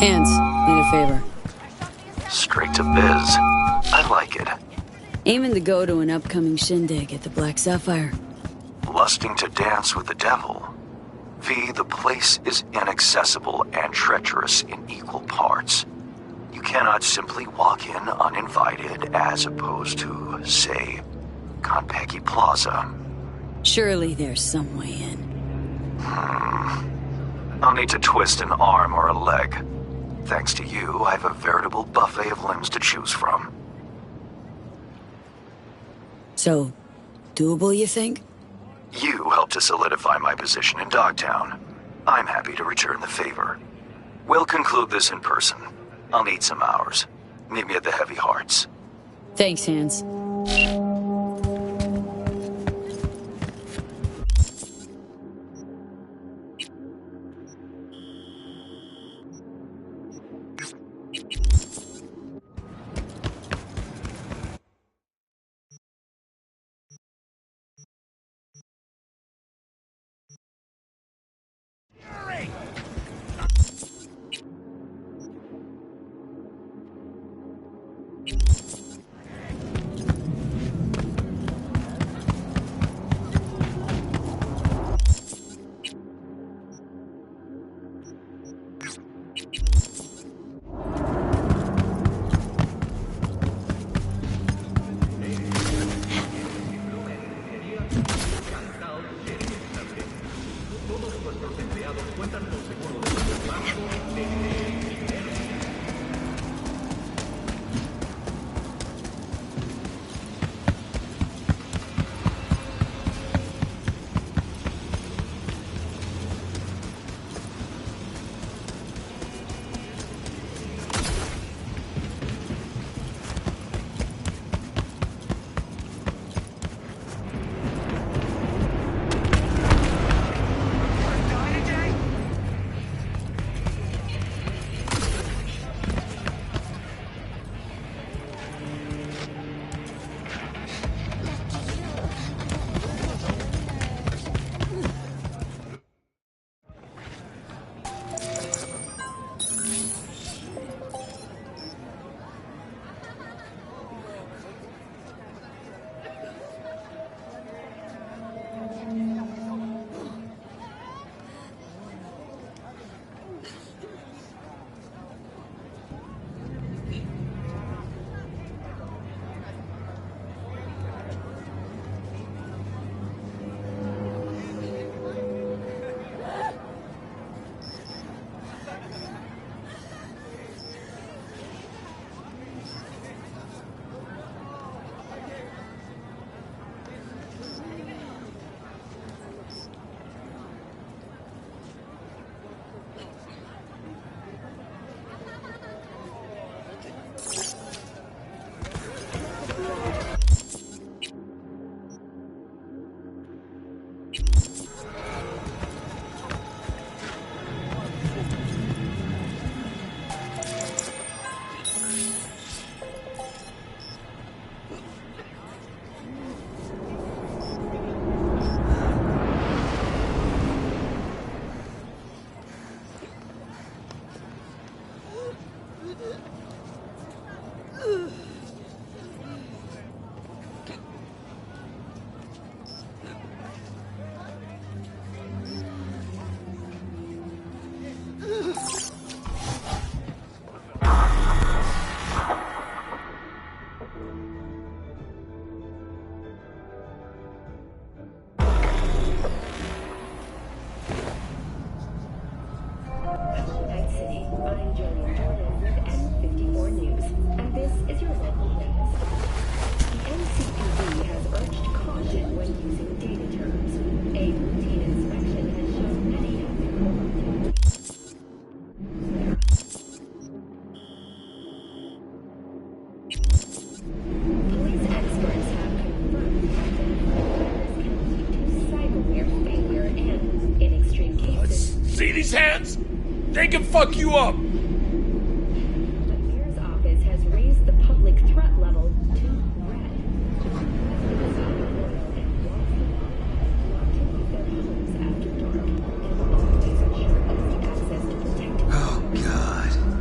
Hands, need a favor. Straight to biz. I like it. Aiming to go to an upcoming shindig at the Black Sapphire. Lusting to dance with the devil. V, the place is inaccessible and treacherous in equal parts. You cannot simply walk in uninvited as opposed to, say, Konpeki Plaza. Surely there's some way in. I'll need to twist an arm or a leg. Thanks to you, I have a veritable buffet of limbs to choose from. So, doable, you think? You helped to solidify my position in Dogtown. I'm happy to return the favor. We'll conclude this in person. I'll need some hours. Meet me at the Heavy Hearts. Thanks, Hands. See these hands? They can fuck you up! The mayor's office has raised the public threat level to red. Oh, God.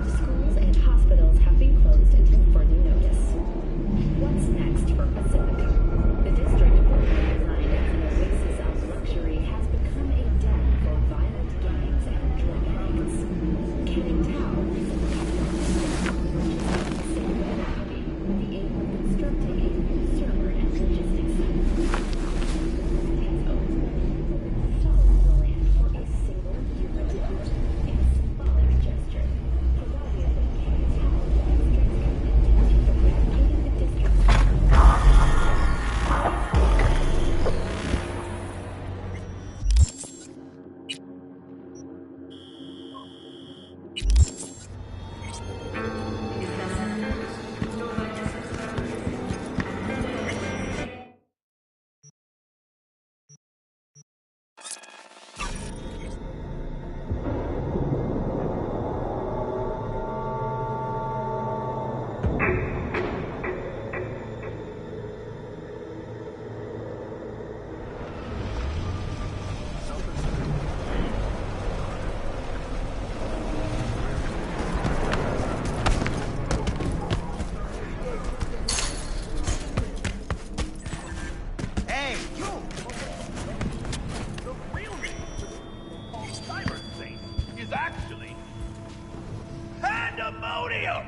Pandemonium!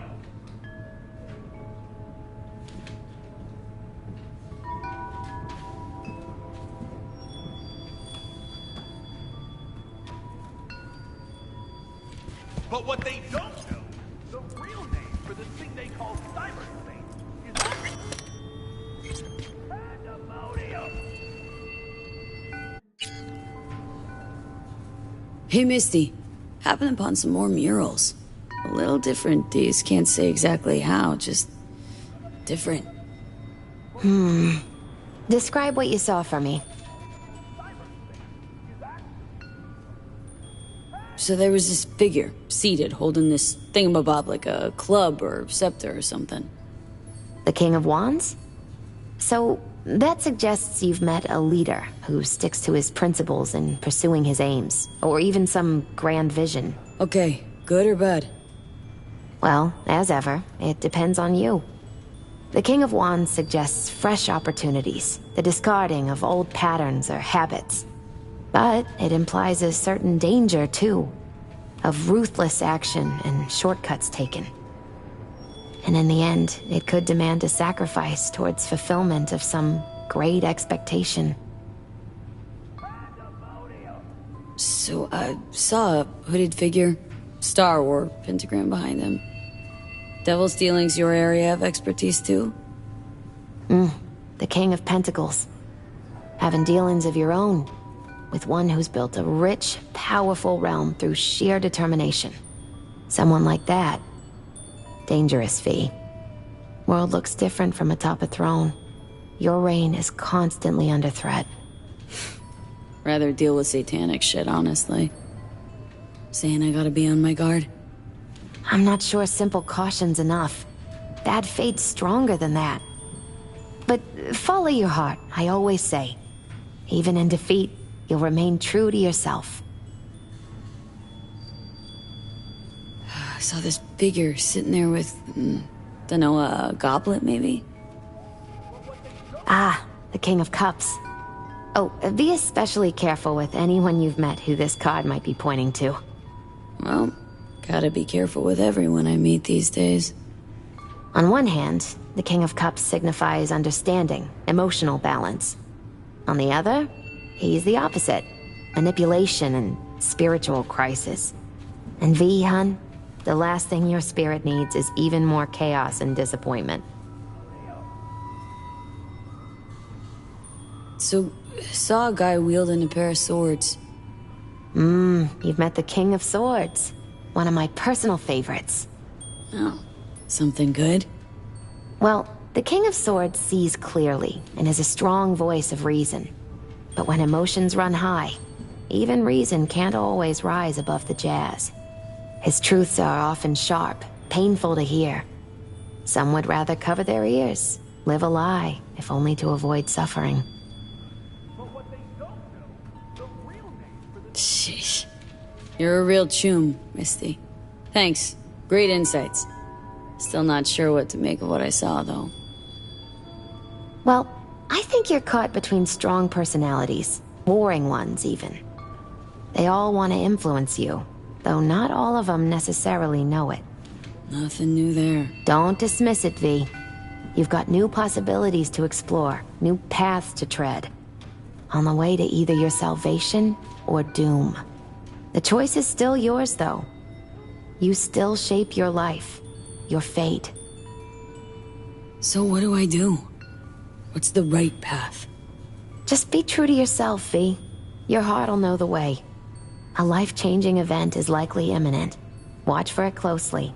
But what they don't know, the real name for the thing they call cyberspace is Pandemonium! Hey, Misty. Happened upon some more murals. A little different, D's. Can't say exactly how, just different. Describe what you saw for me. So there was this figure, seated, holding this thingamabob like a club or scepter or something. The King of Wands? So, that suggests you've met a leader who sticks to his principles in pursuing his aims, or even some grand vision. Okay, good or bad? Well, as ever, it depends on you. The King of Wands suggests fresh opportunities, the discarding of old patterns or habits. But it implies a certain danger, too, of ruthless action and shortcuts taken. And in the end, it could demand a sacrifice towards fulfillment of some great expectation. So I saw a hooded figure, star or pentagram behind him. Devil's dealing's your area of expertise, too? The King of Pentacles. Having dealings of your own, with one who's built a rich, powerful realm through sheer determination. Someone like that. Dangerous, V. World looks different from atop a throne. Your reign is constantly under threat. Rather deal with satanic shit, honestly. Saying I gotta be on my guard? I'm not sure simple caution's enough. Bad fate's stronger than that. But follow your heart, I always say. Even in defeat, you'll remain true to yourself. I saw this figure sitting there with, dunno, a goblet, maybe? Ah, the King of Cups. Oh, be especially careful with anyone you've met who this card might be pointing to. Well, gotta be careful with everyone I meet these days. On one hand, the King of Cups signifies understanding, emotional balance. On the other, he's the opposite. Manipulation and spiritual crisis. And V, hun, the last thing your spirit needs is even more chaos and disappointment. So, saw a guy wielding a pair of swords. You've met the King of Swords. One of my personal favorites. Oh, something good? Well, the King of Swords sees clearly and is a strong voice of reason. But when emotions run high, even reason can't always rise above the jazz. His truths are often sharp, painful to hear. Some would rather cover their ears, live a lie, if only to avoid suffering. Sheesh. You're a real chum, Misty. Thanks. Great insights. Still not sure what to make of what I saw, though. Well, I think you're caught between strong personalities, warring ones even. They all want to influence you, though not all of them necessarily know it. Nothing new there. Don't dismiss it, V. You've got new possibilities to explore, new paths to tread. On the way to either your salvation or doom. The choice is still yours, though. You still shape your life, your fate. So what do I do? What's the right path? Just be true to yourself, V. Your heart'll know the way. A life-changing event is likely imminent. Watch for it closely.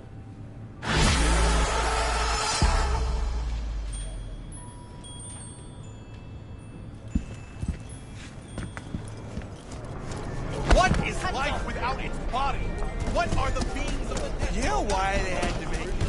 What is life without its body? What are the beings of the dead? You know why they had to make you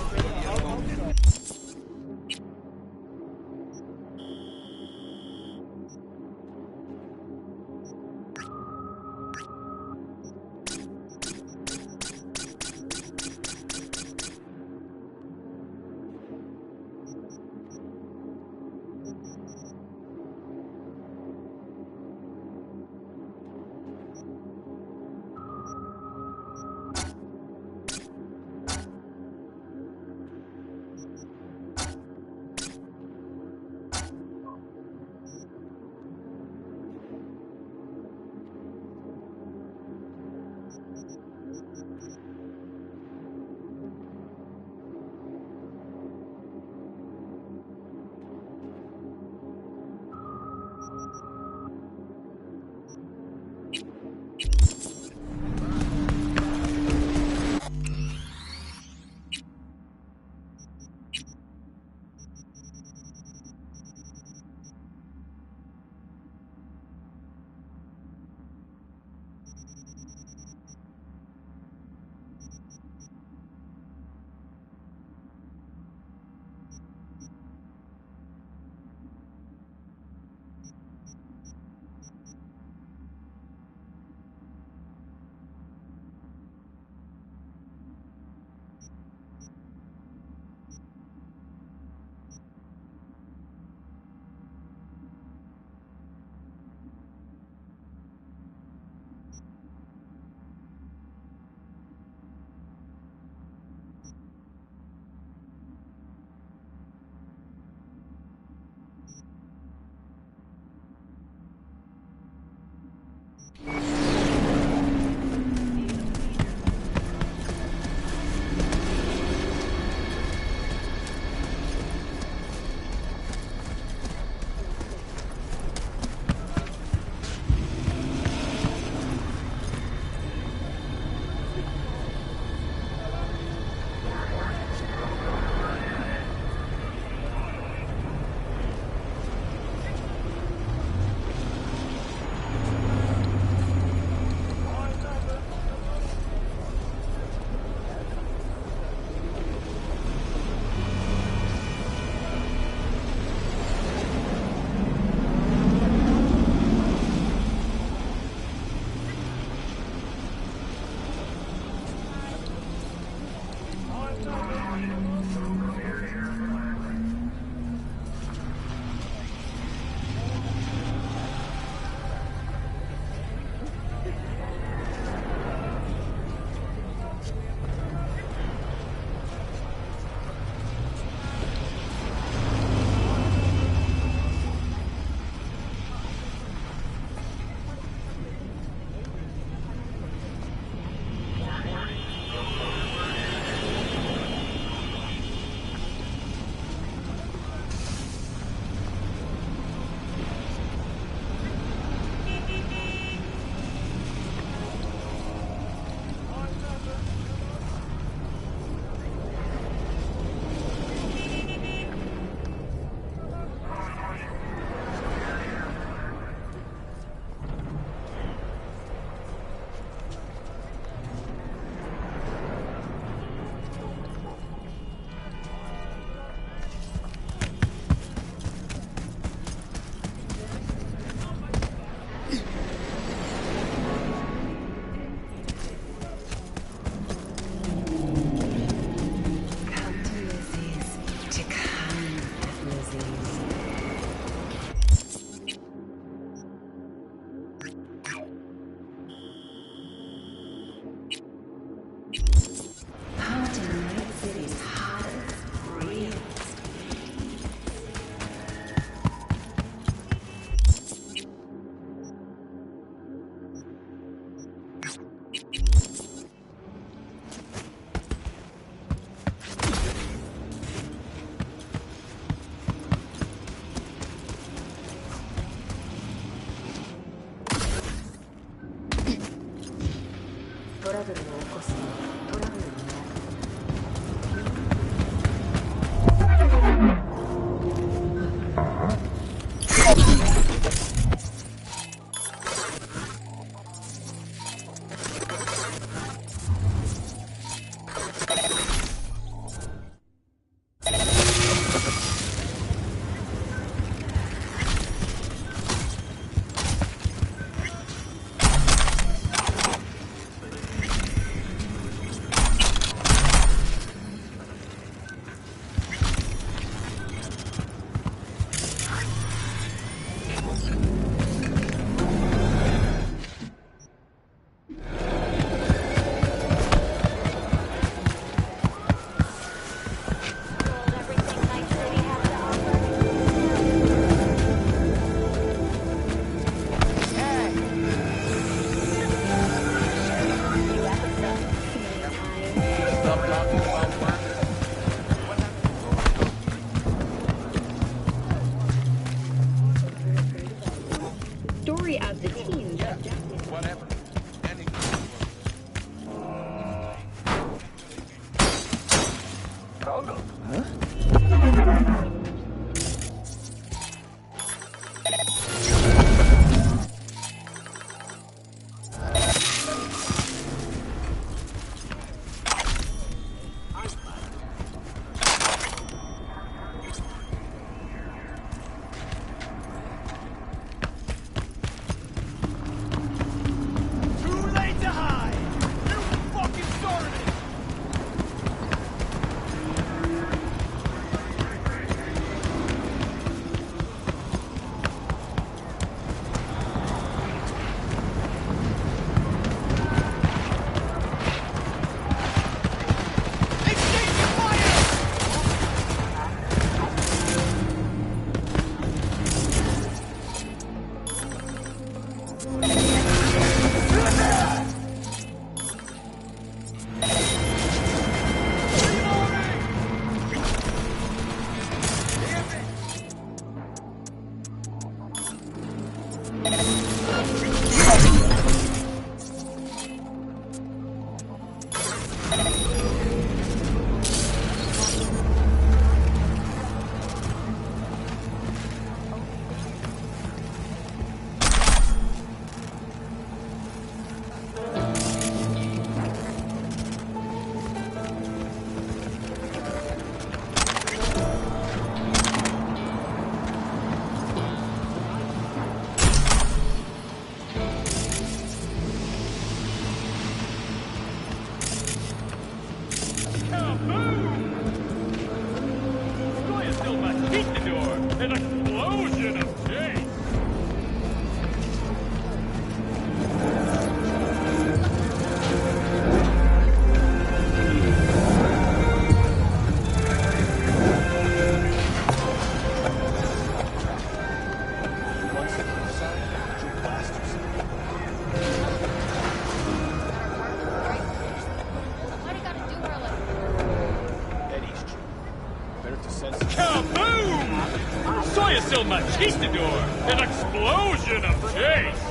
Machistador! An explosion of chase!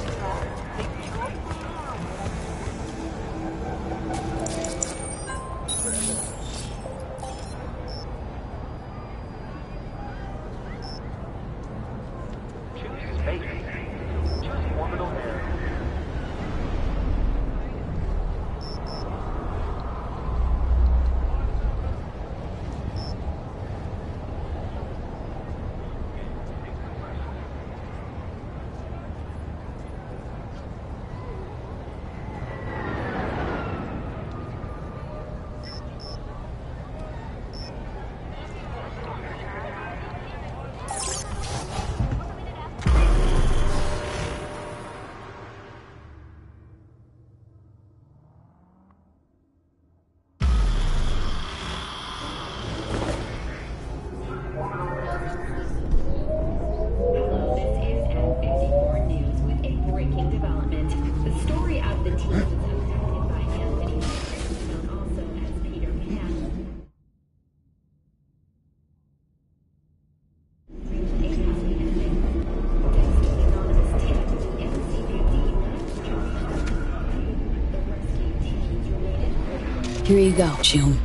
Here you go, June.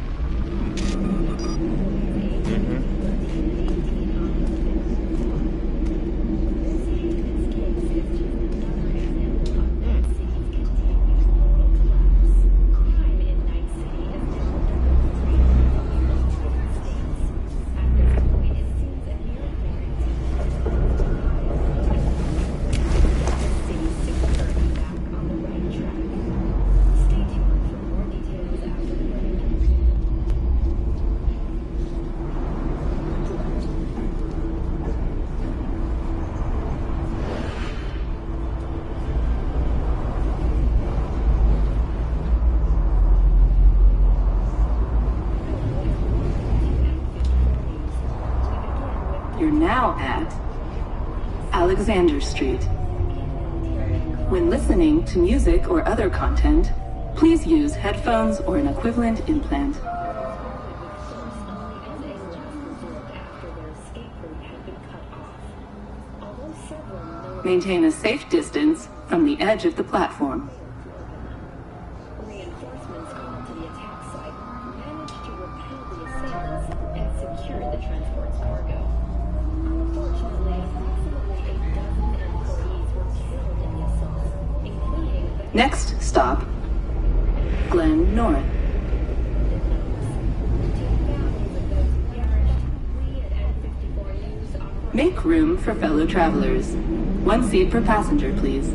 You're now at Alexander Street. When listening to music or other content, please use headphones or an equivalent implant. Maintain a safe distance from the edge of the platform. Reinforcements called to the attack site managed to repel the assailants secured the transport's cargo. Unfortunately, approximately a dozen employees were killed in the assault, including the Next stop, Glen North. Make room for fellow travelers. One seat per passenger, please.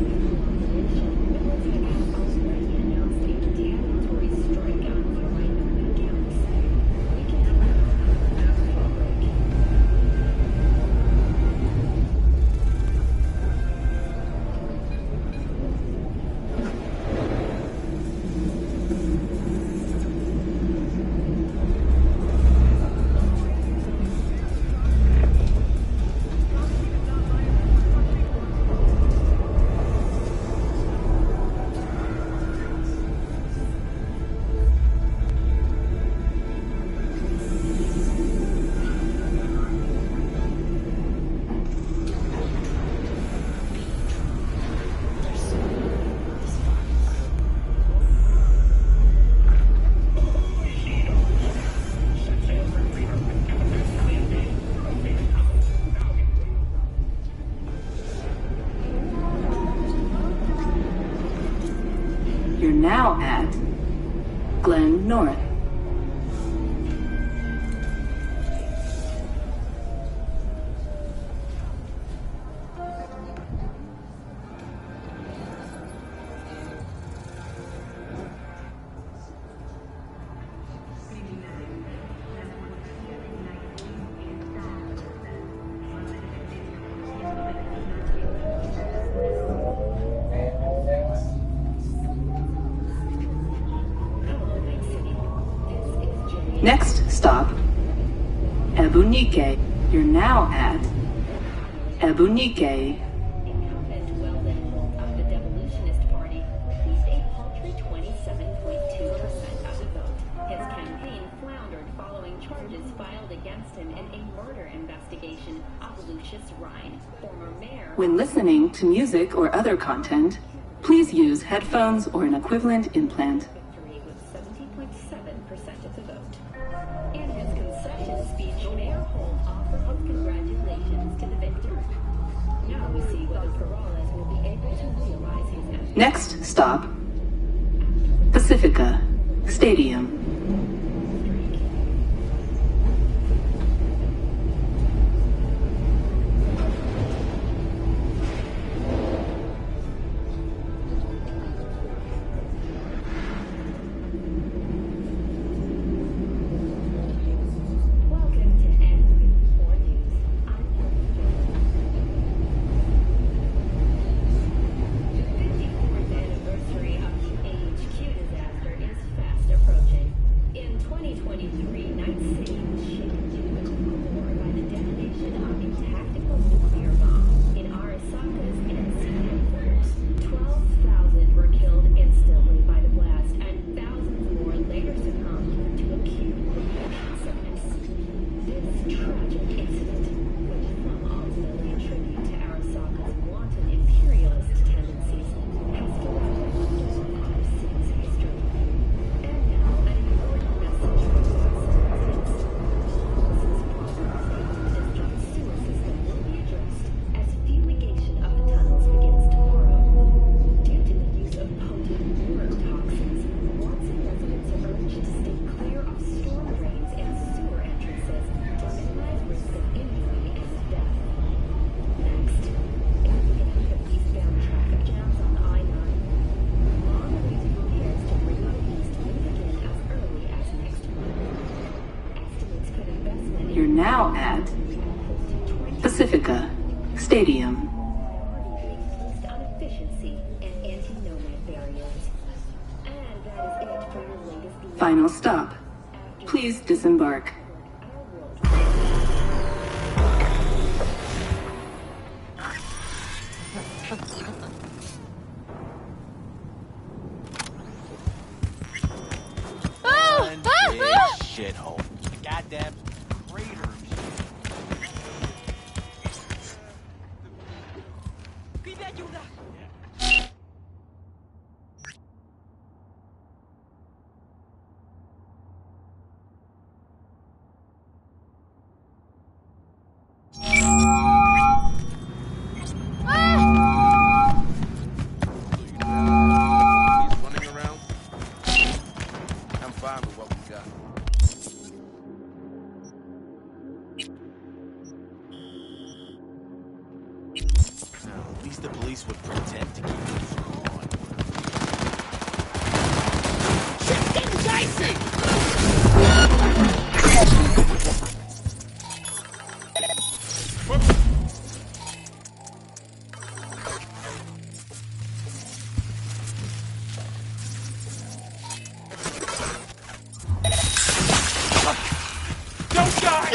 You're now at Glen North. Next stop, Ebunike. You're now at Ebunike. Incumbent Weldon of the Devolutionist Party received a paltry 27.2% of the vote. His campaign floundered following charges filed against him in a murder investigation of Lucius Rhine, former mayor. When listening to music or other content, please use headphones or an equivalent implant. Victory with 70.7% of the vote. In his concession speech, Mayor Holt offered his congratulations to the victor. Now we see whether Perales will be able to realize his ambition. Next stop, Pacifica Stadium. Welcome to N4 News. I'm The 54th anniversary of the AHQ disaster is fast approaching. In 2023, Night City was shaken to its core by the detonation of a tactical nuclear bomb in Arasaka's NC headquarters. 12,000 were killed instantly by the blast, and thousands more later succumbed to acute radiation sickness. This tragic incident, which some ultimately attribute to Arasaka's wanton imperialist tendencies, has forever lived on our city's history. And now, an important message from our citizens. Policy's problems with the district sewer system will be addressed as fumigation of the tunnels begins tomorrow. Due to the use of potent worm toxins, Watson residents are urged to stay clear of storm drains and sewer entrances to minimize risk of injury and death. Next, in the beginning of eastbound traffic jams on I-9, long-awaited repairs to Ringo East will begin as early as next month. Estimates put investment You're now at Pacifica Stadium. priority being placed on efficiency and anti-nomad barriers. And that is it for your latest news. Final stop. Please disembark. Our world. One big shithole. Goddamn crater. least the police would pretend to keep it from on. Shit's getting dicey! Don't die!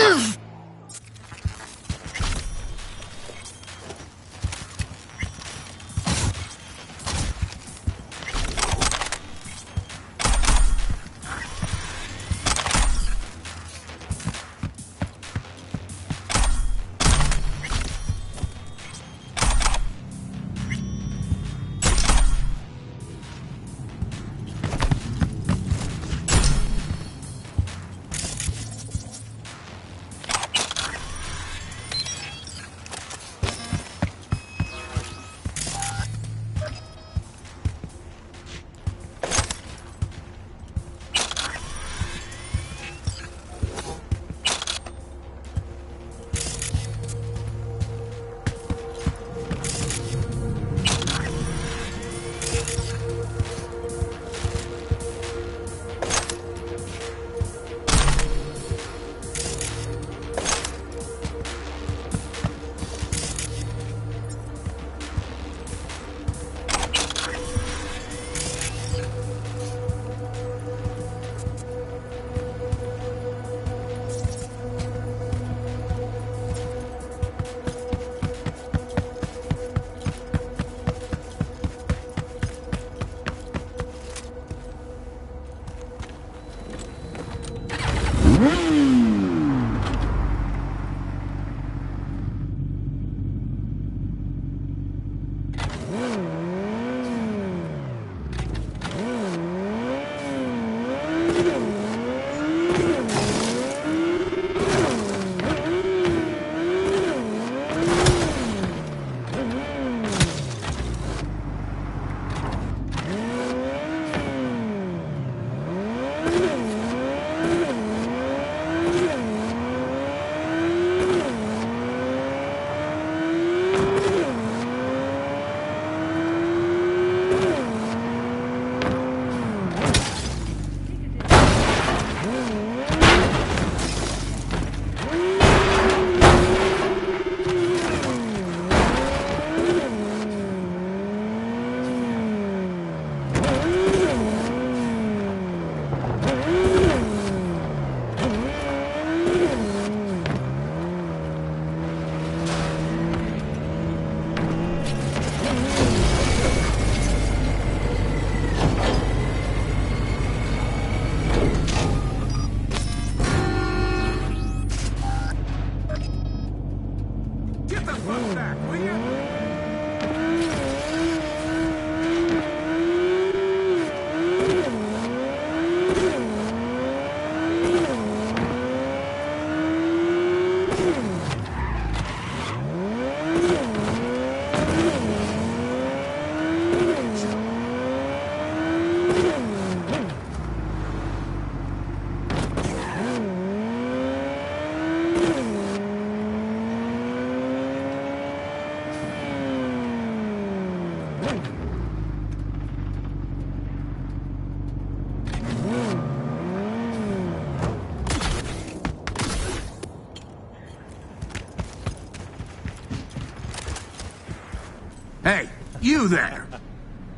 Hey, you there.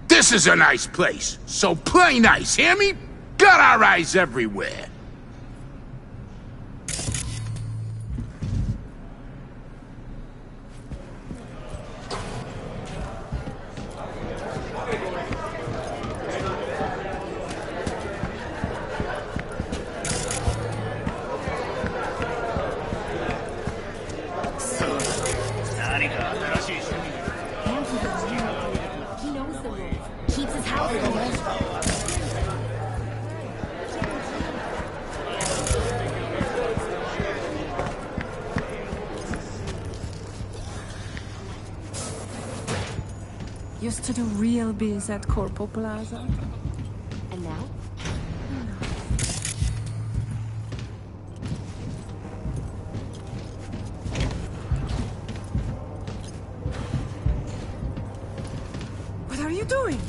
This is a nice place, so play nice, hear me? Got our eyes everywhere. He knows the rules. Keeps his house clean. Used to do real biz at Corpo Plaza. And now? you doing?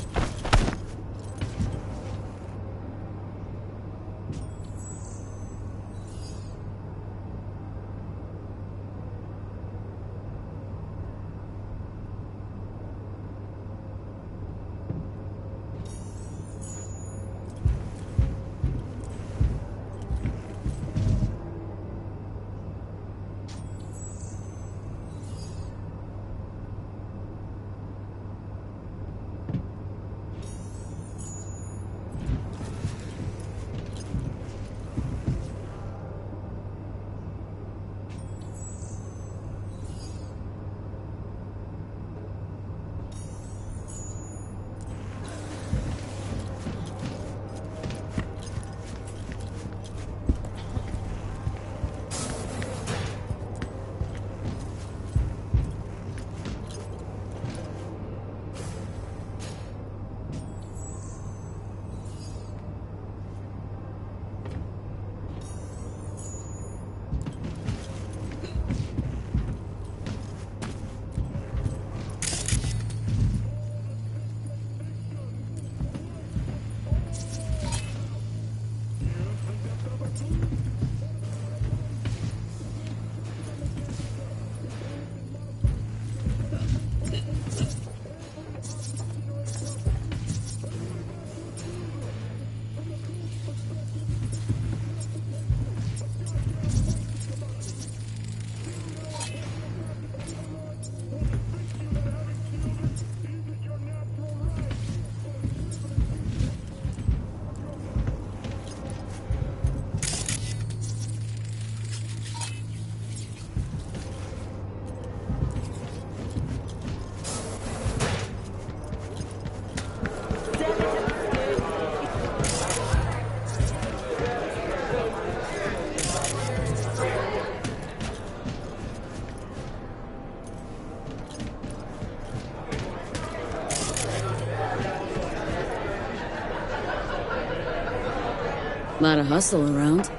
Lot of hustle around.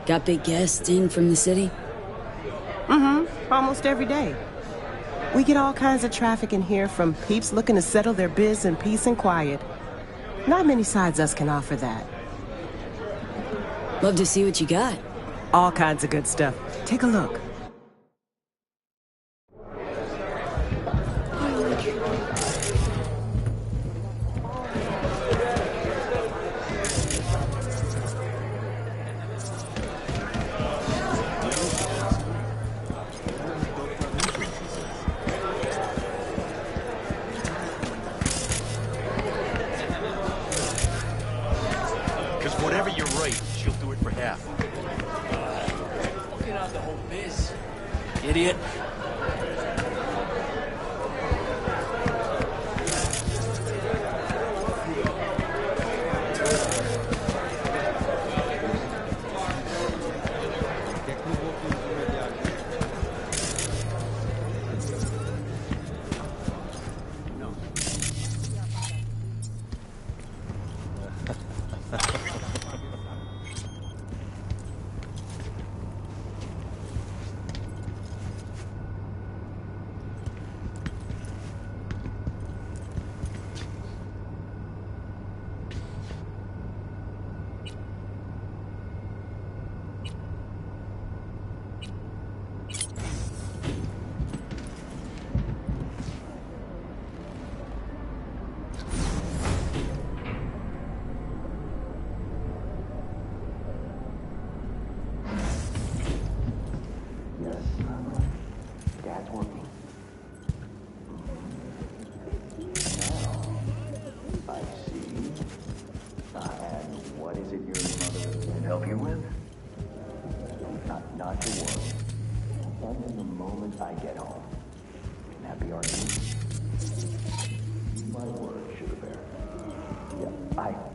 Got big guests in from the city? Mm-hmm. Almost every day. We get all kinds of traffic in here, from peeps looking to settle their biz in peace and quiet. Not many sides us can offer that. Love to see what you got. All kinds of good stuff. Take a look. Whatever you're right, she'll do it for half. Fucking out the whole biz. Idiot.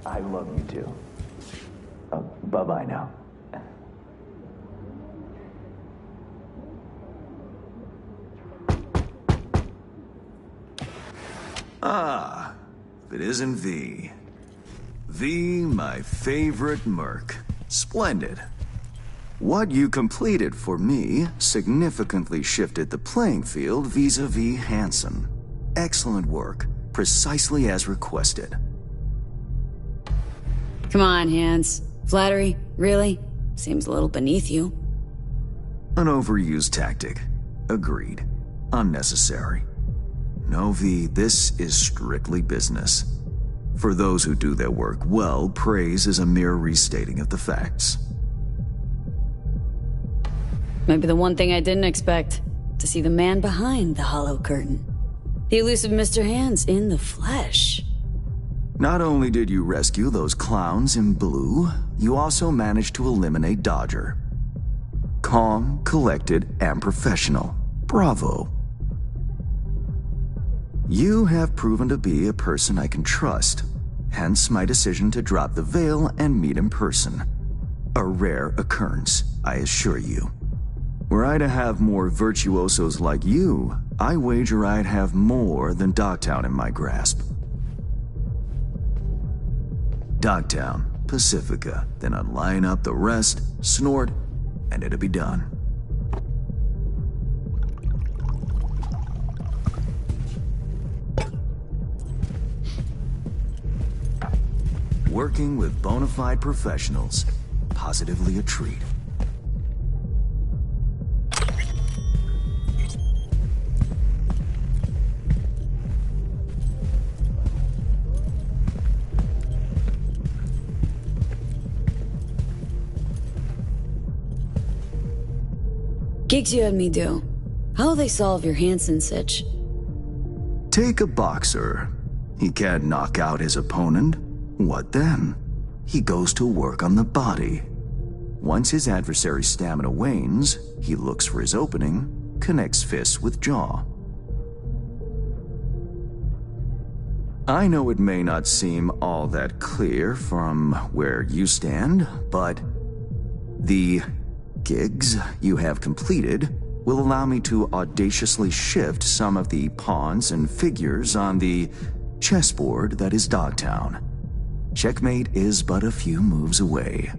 I love you too. Bye-bye now. Ah, if it isn't V. V, my favorite merc. Splendid. What you completed for me significantly shifted the playing field vis-a-vis Hansen. Excellent work. precisely as requested. Come on, Hans. Flattery? Really? Seems a little beneath you. An overused tactic. Agreed. Unnecessary. No, V, this is strictly business. For those who do their work well, praise is a mere restating of the facts. Maybe the one thing I didn't expect, to see the man behind the hollow curtain. The elusive Mr. Hands in the flesh. Not only did you rescue those clowns in blue, you also managed to eliminate Dodger. Calm, collected, and professional. Bravo. You have proven to be a person I can trust, hence my decision to drop the veil and meet in person. A rare occurrence, I assure you. Were I to have more virtuosos like you, I wager I'd have more than Dogtown in my grasp. Dogtown, Pacifica, then I'd line up the rest, snort, and it'd be done. Working with bona fide professionals, positively a treat. Gigs you had me do. How'll they solve your Hansen sitch? Take a boxer. He can't knock out his opponent. What then? He goes to work on the body. Once his adversary's stamina wanes, he looks for his opening, connects fists with jaw. I know it may not seem all that clear from where you stand, but the gigs you have completed will allow me to audaciously shift some of the pawns and figures on the chessboard that is Dogtown. Checkmate is but a few moves away.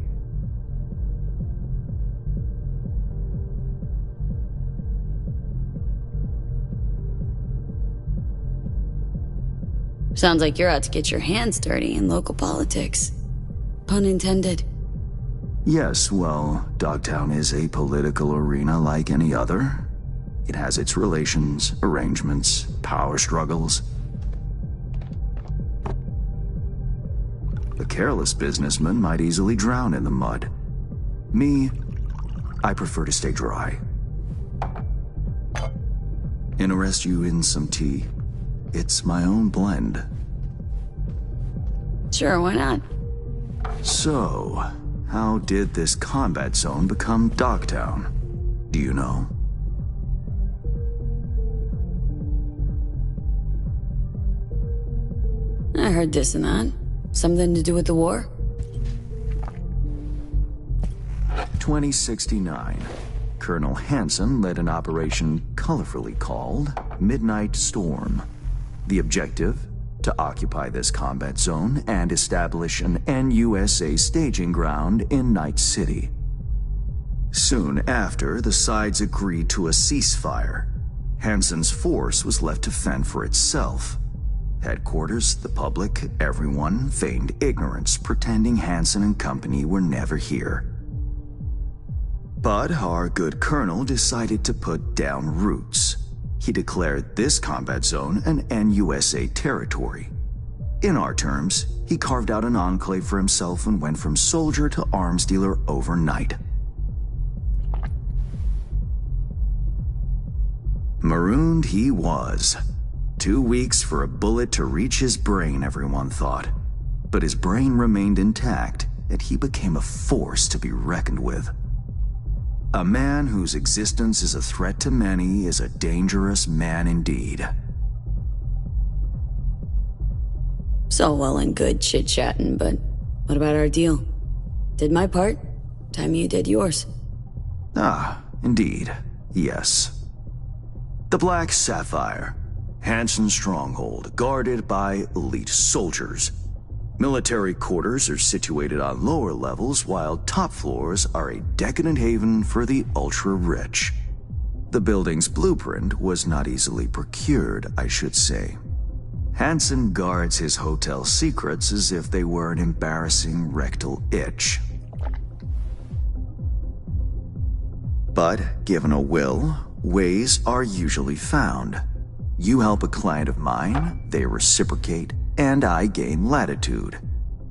Sounds like you're out to get your hands dirty in local politics. Pun intended. Yes, well, Dogtown is a political arena like any other. It has its relations, arrangements, power struggles. A careless businessman might easily drown in the mud. Me, I prefer to stay dry. Interest you in some tea? It's my own blend. Sure, why not? So, how did this combat zone become Dogtown? Do you know? I heard this and that. Something to do with the war? 2069. Colonel Hansen led an operation colorfully called Midnight Storm. The objective? To occupy this combat zone and establish an NUSA staging ground in Night City. Soon after, the sides agreed to a ceasefire. Hansen's force was left to fend for itself. Headquarters, the public, everyone feigned ignorance, pretending Hansen and company were never here. But our good colonel decided to put down roots. He declared this combat zone an NUSA territory. In our terms, he carved out an enclave for himself and went from soldier to arms dealer overnight. Marooned he was. 2 weeks for a bullet to reach his brain, everyone thought. But his brain remained intact, and he became a force to be reckoned with. A man whose existence is a threat to many is a dangerous man indeed. So well and good chit-chatting, but what about our deal? Did my part, time you did yours. Ah, indeed, yes. The Black Sapphire. Hansen's stronghold, guarded by elite soldiers. Military quarters are situated on lower levels, while top floors are a decadent haven for the ultra-rich. The building's blueprint was not easily procured, I should say. Hansen guards his hotel secrets as if they were an embarrassing rectal itch. But given a will, ways are usually found. You help a client of mine, they reciprocate, and I gain latitude.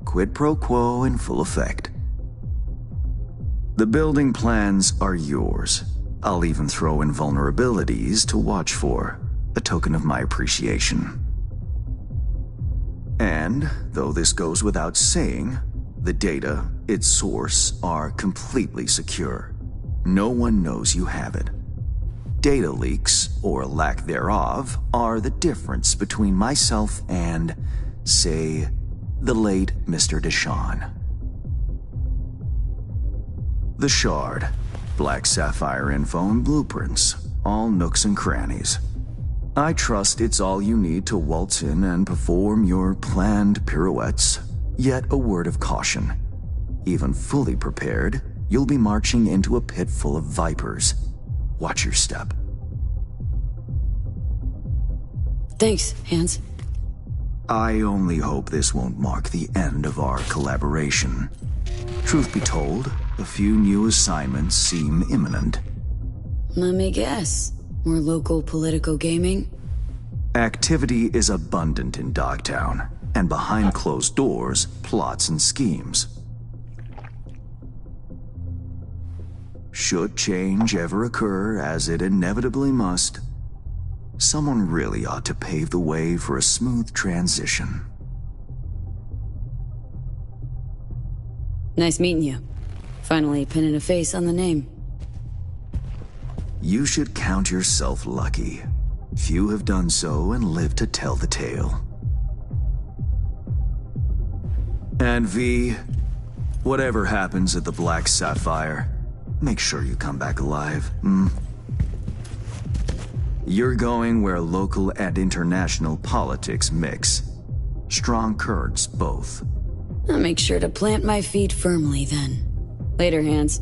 Quid pro quo in full effect. The building plans are yours. I'll even throw in vulnerabilities to watch for, a token of my appreciation. And, though this goes without saying, the data, its source, are completely secure. No one knows you have it. Data leaks, or lack thereof, are the difference between myself and, say, the late Mr. Deshawn. The Shard, Black Sapphire info and blueprints, all nooks and crannies. I trust it's all you need to waltz in and perform your planned pirouettes, yet a word of caution. Even fully prepared, you'll be marching into a pit full of vipers. Watch your step. Thanks, Hans. I only hope this won't mark the end of our collaboration. Truth be told, a few new assignments seem imminent. Let me guess. More local political gaming? Activity is abundant in Dogtown, and behind closed doors, plots and schemes. Should change ever occur, as it inevitably must, someone really ought to pave the way for a smooth transition. Nice meeting you. Finally pinning a face on the name. You should count yourself lucky. Few have done so and lived to tell the tale. And V, whatever happens at the Black Sapphire, make sure you come back alive, You're going where local and international politics mix. Strong currents, both. I'll make sure to plant my feet firmly then. Later, Hans.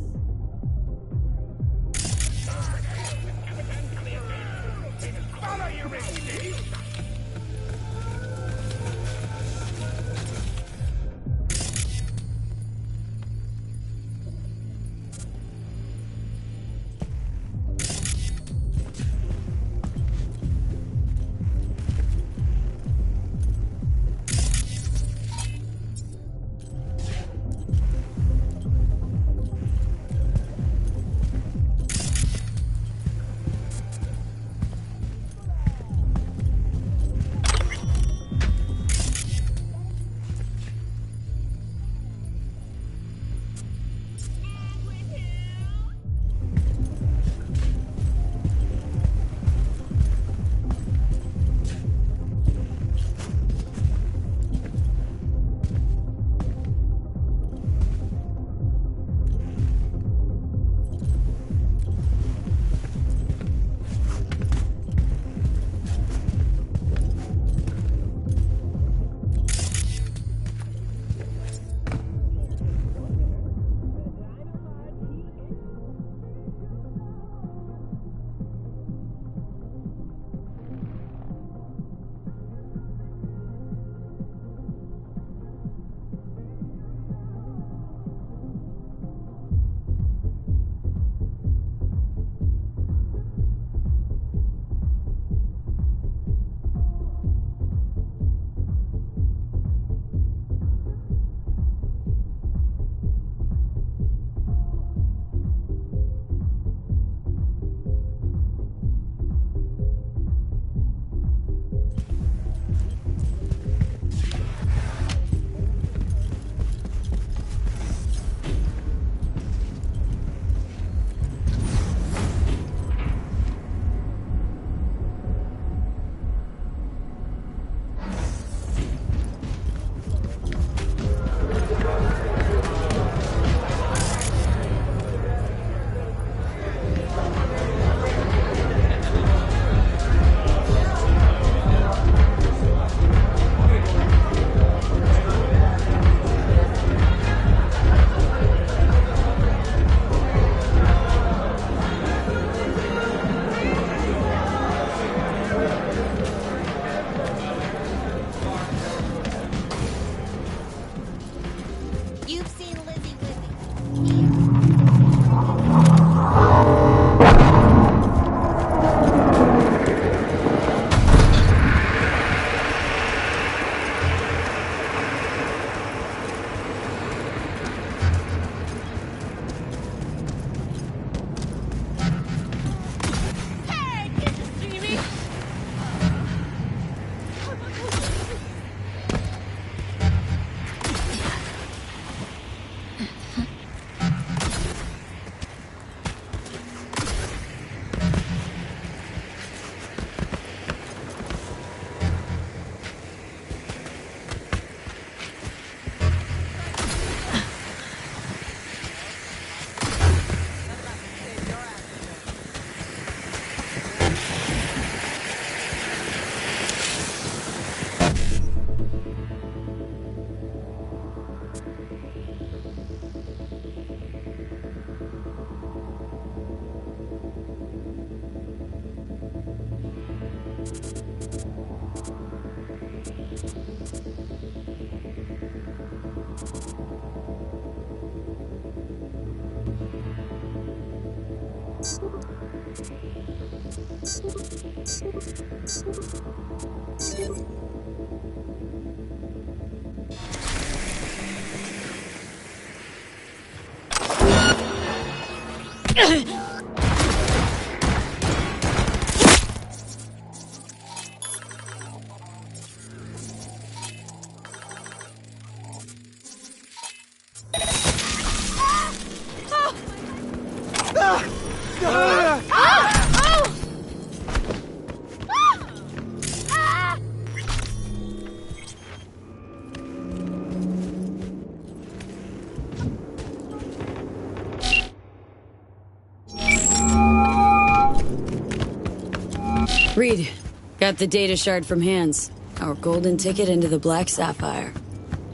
Reed, got the data shard from Hans. Our golden ticket into the Black Sapphire.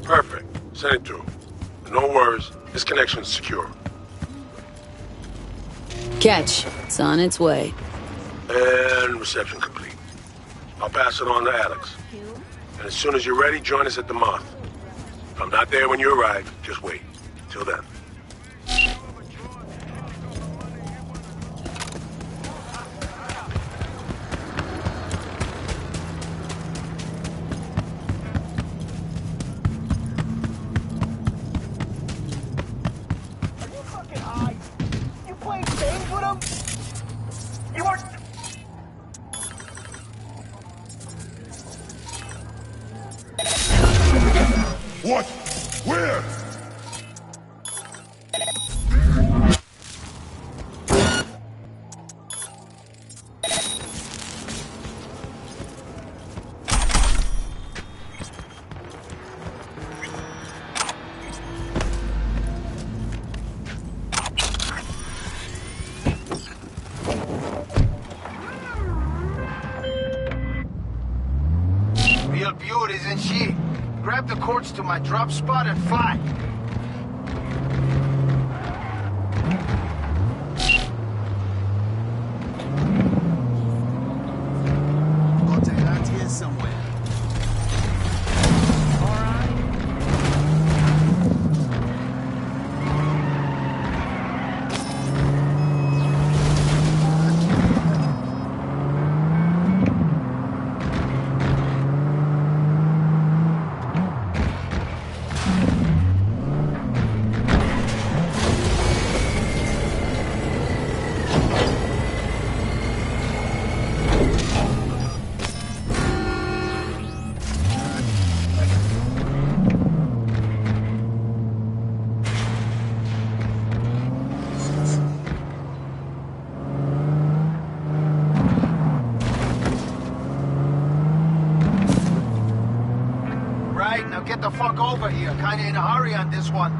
Perfect. Send it through. No worries. This connection's secure. Catch. It's on its way. And reception complete. I'll pass it on to Alex. And as soon as you're ready, join us at the Moth. If I'm not there when you arrive, just wait. Till then. What? Where? Real beauty, isn't she? Grab the cords to my drop spot and fly. I'll take that here somewhere. Now get the fuck over here. Kinda in a hurry on this one.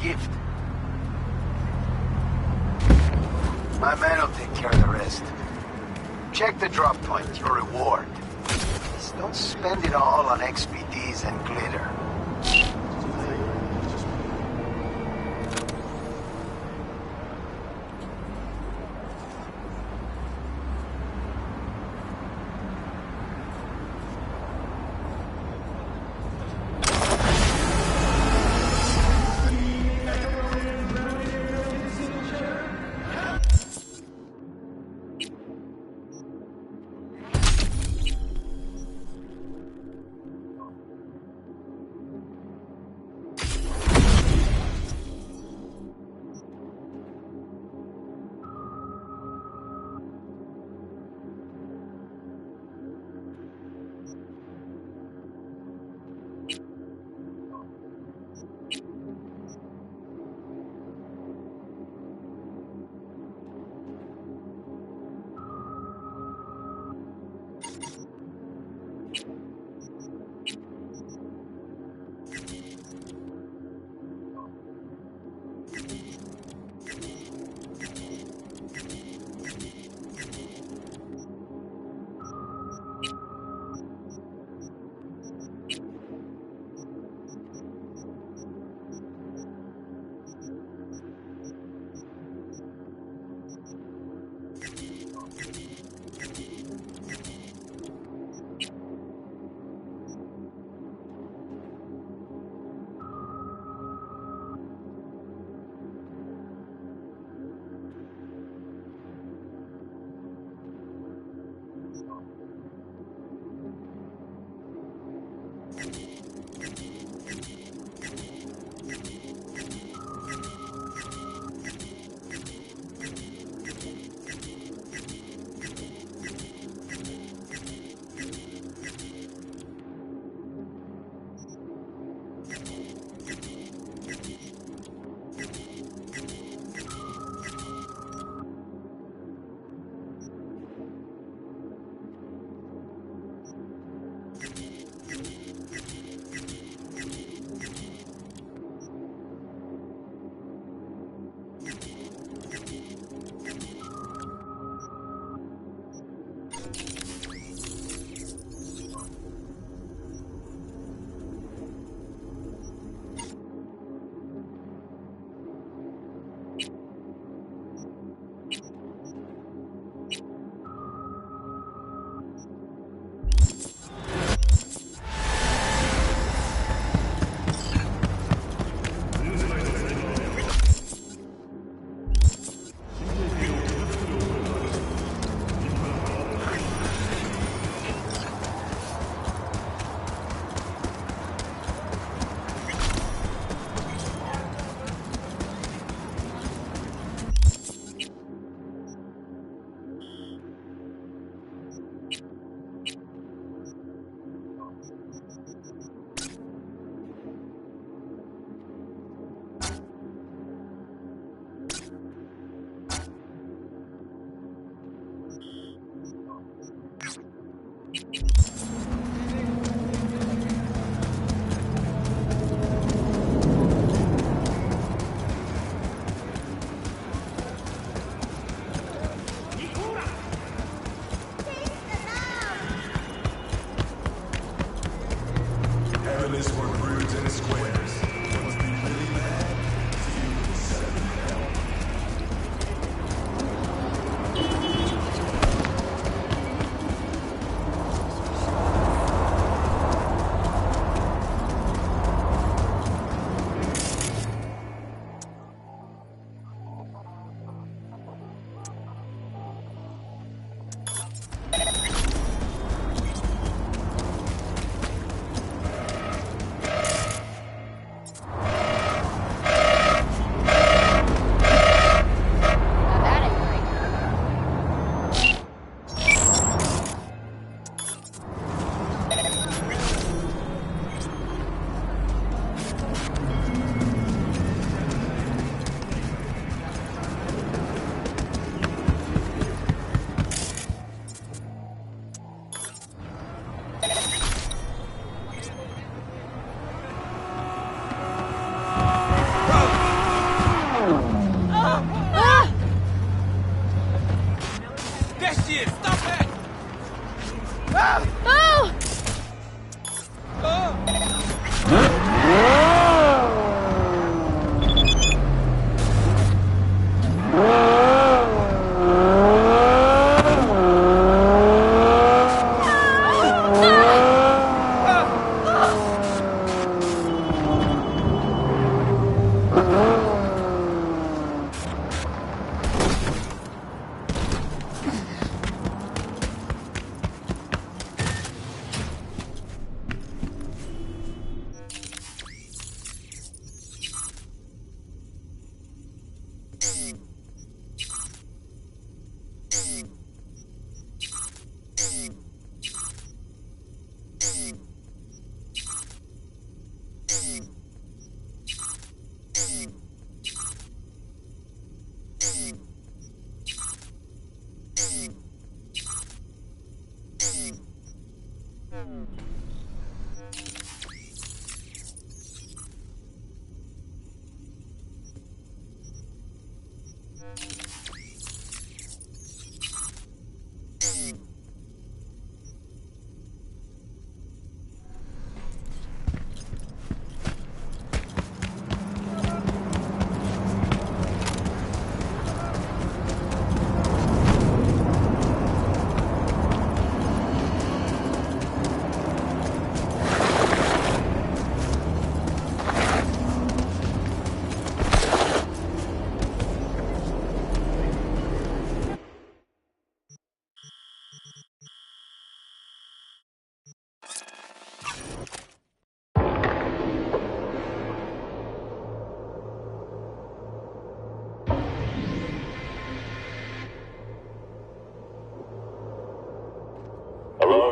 gift. My man will take care of the rest. Check the drop point, your reward. Just don't spend it all on XPDs and glitter.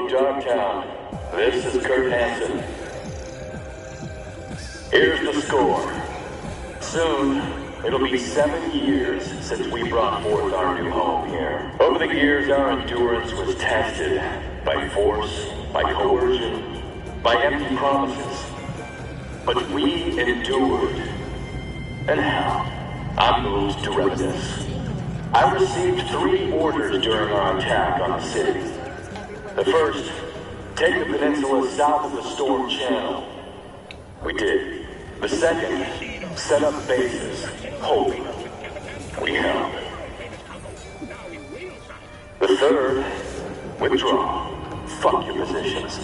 Darktown. This is Kurt Hansen. Here's the score. Soon, it'll be 7 years since we brought forth our new home here. Over the years, our endurance was tested by force, by coercion, by empty promises. But we endured. And hell, I'm moved to reminisce. I received 3 orders during our attack on the city. The first, take the peninsula south of the Storm Channel. We did. The second, set up bases, holding them. We held. The third, withdraw. Fuck your positions.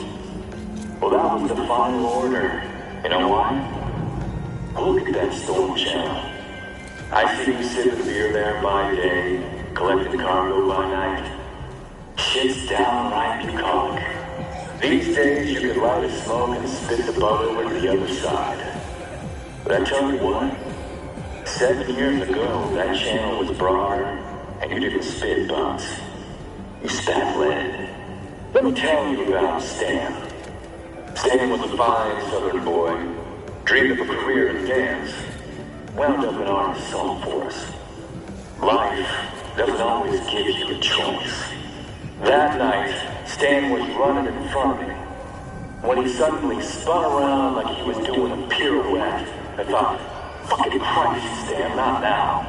Well, that was the final order. You know why? Look at that Storm Channel. I see you sipping beer there by day, collecting cargo by night. Shit's downright bucolic. These days you could light a smoke and spit the boat over to the other side. But I tell you what, 7 years ago that channel was broader, and you didn't spit butts. You spat lead. Let me tell you about Stan. Stan was a fine southern boy, dreamed of a career in dance, wound up in our assault force. Life doesn't always give you a choice. That night, Stan was running in front of me, when he suddenly spun around like he was doing a pirouette. I thought, fucking Christ, Stan, not now.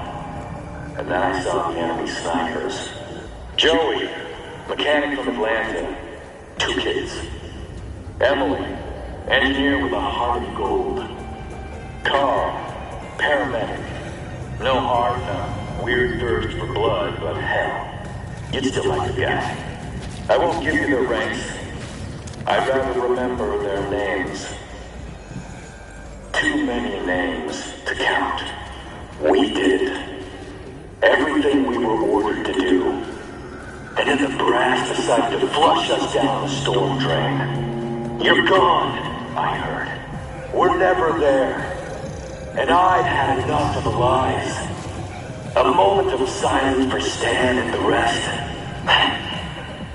And then I saw the enemy snipers. Joey, mechanic from Atlanta, 2 kids. Emily, engineer with a heart of gold. Carl, paramedic. No heart, no weird thirst for blood, but hell, you'd still like the guy. I won't give you their ranks. I'd rather remember their names. Too many names to count. We did everything we were ordered to do. And then the brass decided to flush us down the storm drain. You're gone, I heard. We're never there. And I'd had enough of the lies. A moment of silence for Stan and the rest.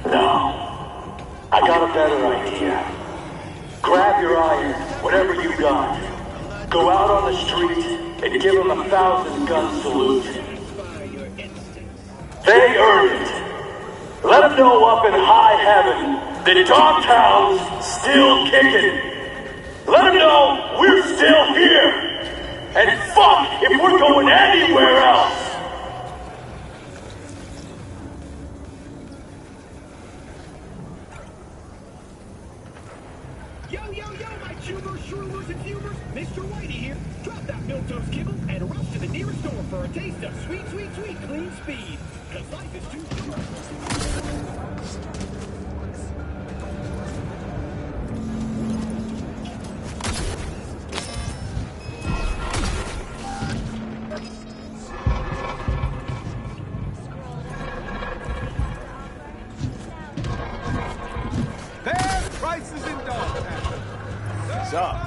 No. I got a better idea. Grab your iron, whatever you got. Go out on the street and give them 1,000-gun salute. They earned it. Let them know up in high heaven that Dogtown's still kicking. Let them know we're still here. And fuck if we're going anywhere else. Yo, my tubers, shroomers, and fumers. Mr. Whitey here. Drop that milquetoast kibble and rush to the nearest store for a taste of sweet, sweet, sweet clean speed. Cause life is too short. Fair prices in Dogtown. What's up?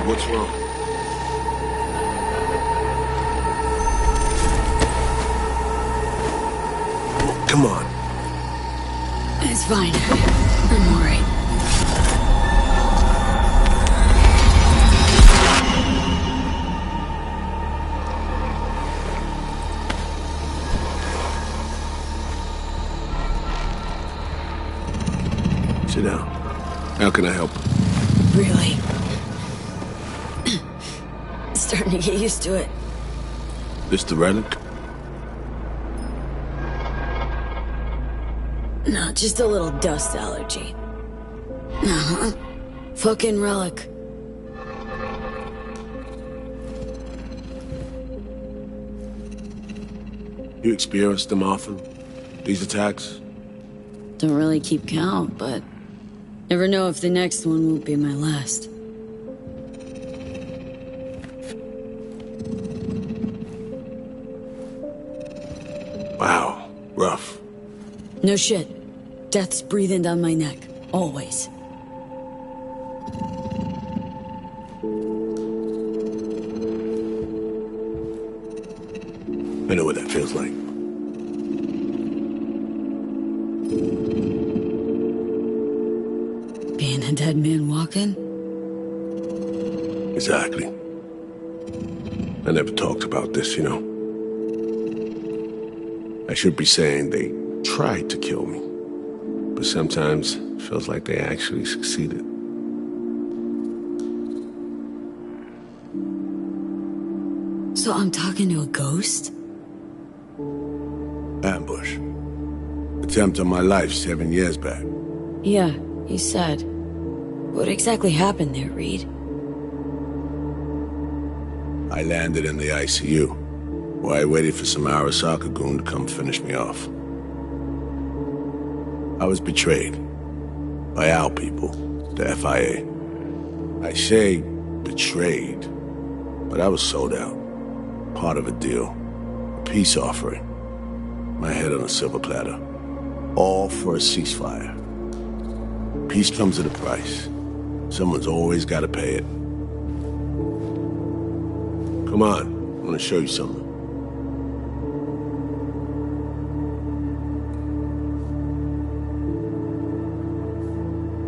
What's wrong? Come on. It's fine. I'm alright. Sit down. How can I help? Really? Starting to get used to it. This the relic? No, just a little dust allergy. Uh-huh. Fucking relic. You experience them often? These attacks? Don't really keep count, but never know if the next one won't be my last. Wow, rough. No shit. Death's breathing down my neck. Always. I know what that feels like. Being a dead man walking? Exactly. I never talked about this, you know. I should be saying they tried to kill me, but sometimes it feels like they actually succeeded. So I'm talking to a ghost? Ambush. Attempt on my life 7 years back. Yeah, you said. What exactly happened there, Reed? I landed in the ICU, where I waited for some Arasaka goon to come finish me off. I was betrayed by our people, the FIA. I say betrayed, but I was sold out. Part of a deal, a peace offering. My head on a silver platter. All for a ceasefire. Peace comes at a price. Someone's always got to pay it. Come on, I want to show you something.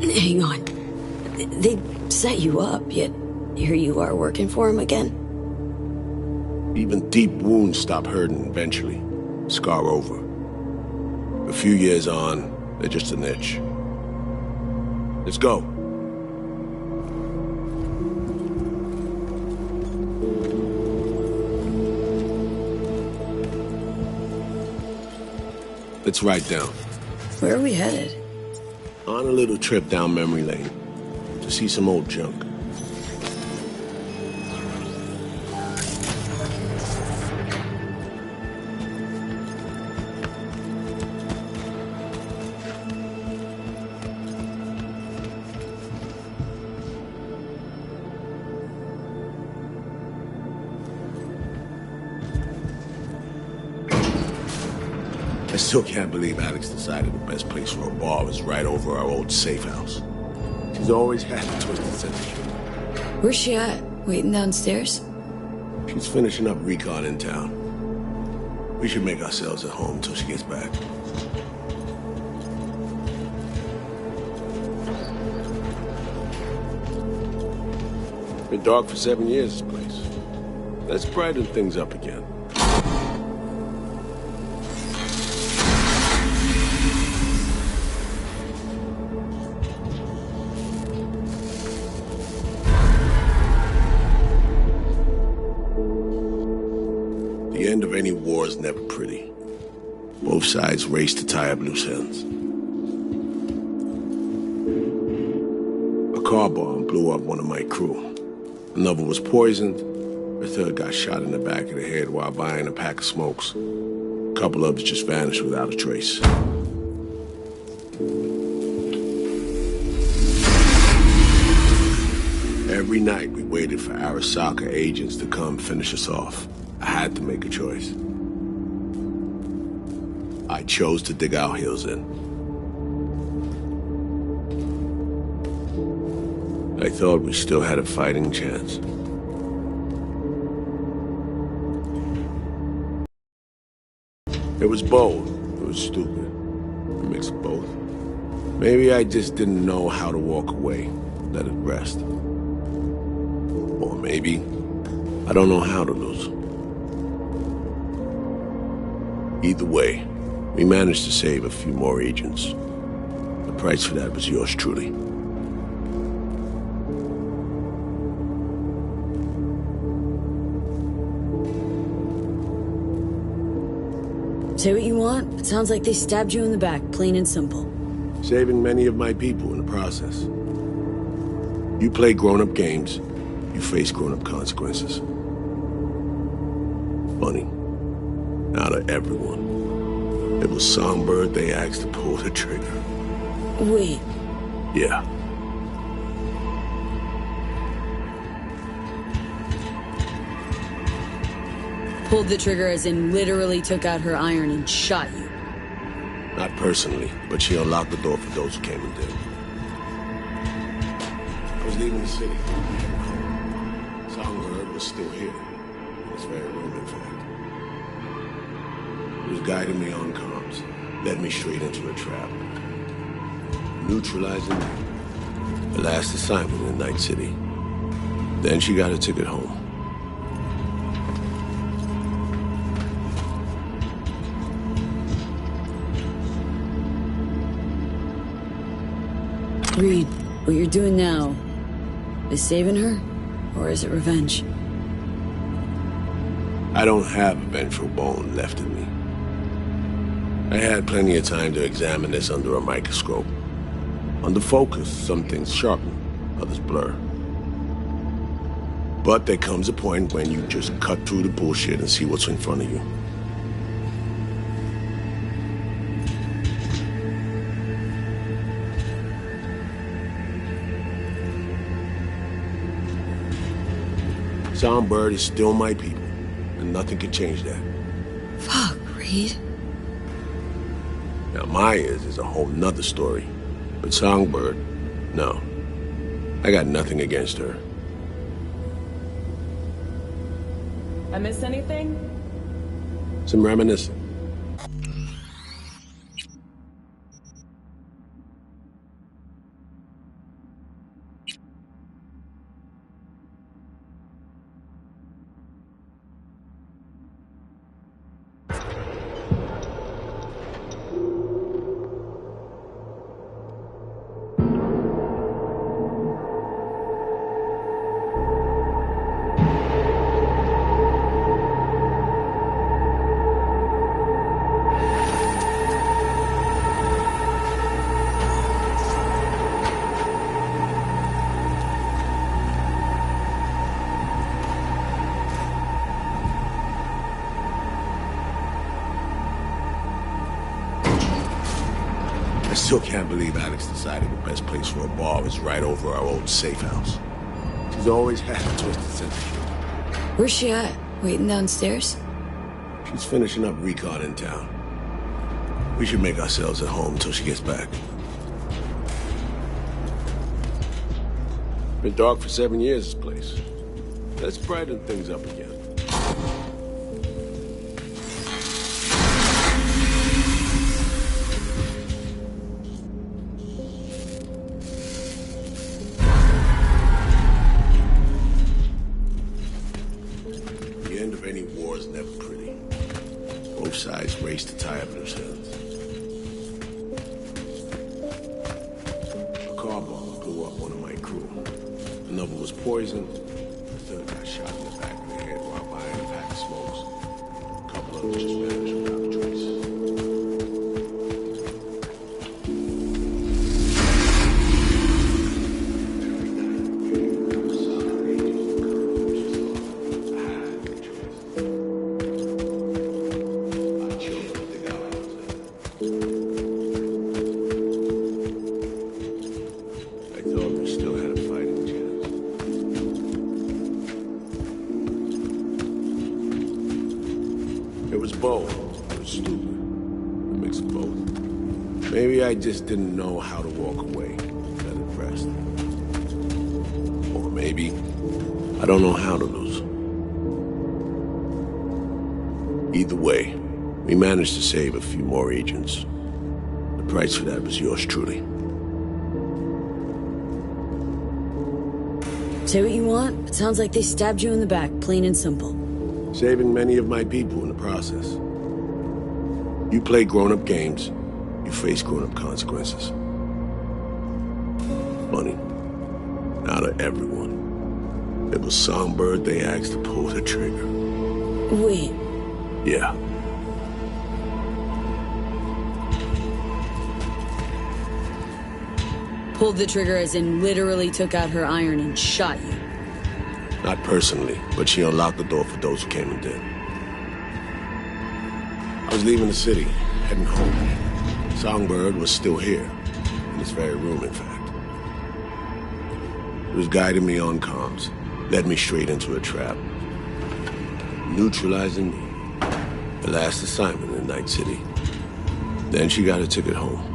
Hang on. They set you up, yet here you are working for him again? Even deep wounds stop hurting eventually. Scar over. A few years on, they're just an itch. Let's go. Let's write down. Where are we headed? On a little trip down memory lane to see some old junk. I still can't believe Alex decided the best place for a bar was right over our old safe house. She's always had a twisted sense of humor. Where's she at? Waiting downstairs? She's finishing up recon in town. We should make ourselves at home till she gets back. Been dark for 7 years, this place. Let's brighten things up again. The end of any war is never pretty. Both sides race to tie up loose ends. A car bomb blew up one of my crew. Another was poisoned. A third got shot in the back of the head while buying a pack of smokes. A couple others just vanished without a trace. Every night we waited for Arasaka agents to come finish us off. I had to make a choice. I chose to dig our heels in. I thought we still had a fighting chance. It was bold. It was stupid. A mix of both. Maybe I just didn't know how to walk away, let it rest. Or maybe I don't know how to lose. Either way, we managed to save a few more agents. The price for that was yours truly. Say what you want. It sounds like they stabbed you in the back, plain and simple. Saving many of my people in the process. You play grown-up games, you face grown-up consequences. Funny. Out of everyone, it was Songbird they asked to pull the trigger. Wait. Yeah. Pulled the trigger as in literally took out her iron and shot you. Not personally, but she unlocked the door for those who came and did. I was leaving the city. Songbird was still here. In this very room, in fact. He was guiding me on comms, led me straight into a trap. Neutralizing me. The last assignment in Night City. Then she got a ticket home. Reed, what you're doing now is saving her, or is it revenge? I don't have a vengeful bone left in me. I had plenty of time to examine this under a microscope. Under focus, some things sharpen, others blur. But there comes a point when you just cut through the bullshit and see what's in front of you. Songbird is still my people, and nothing can change that. Fuck, Reed. Now, Myers is a whole nother story. But Songbird, no. I got nothing against her. I miss anything? Some reminiscing. I still can't believe Alex decided the best place for a bar was right over our old safe house. She's always had a twisted sense of humor. Where's she at? Waiting downstairs? She's finishing up recon in town. We should make ourselves at home until she gets back. Been dark for 7 years, this place. Let's brighten things up again. The end of any war is never pretty. Both sides race to tie up loose ends. A car bomb blew up one of my crew. Another was poisoned. The third got shot in the back of the head while buying a pack of smokes. A couple others just vanished without a trace. It was both. It was stupid. A mix of both. Maybe I just didn't know how to walk away. That impressed. Or maybe I don't know how to lose. Either way, we managed to save a few more agents. The price for that was yours truly. Say what you want. It sounds like they stabbed you in the back, plain and simple. Saving many of my people in the process. You play grown-up games, you face grown-up consequences. Funny. Out of everyone, it was Songbird they asked to pull the trigger. Wait. Yeah. Pulled the trigger as in literally took out her iron and shot you. Not personally, but she unlocked the door for those who came and did. I was leaving the city, heading home. Songbird was still here, in this very room, in fact. It was guiding me on comms, led me straight into a trap. Neutralizing me. The last assignment in Night City. Then she got a ticket home.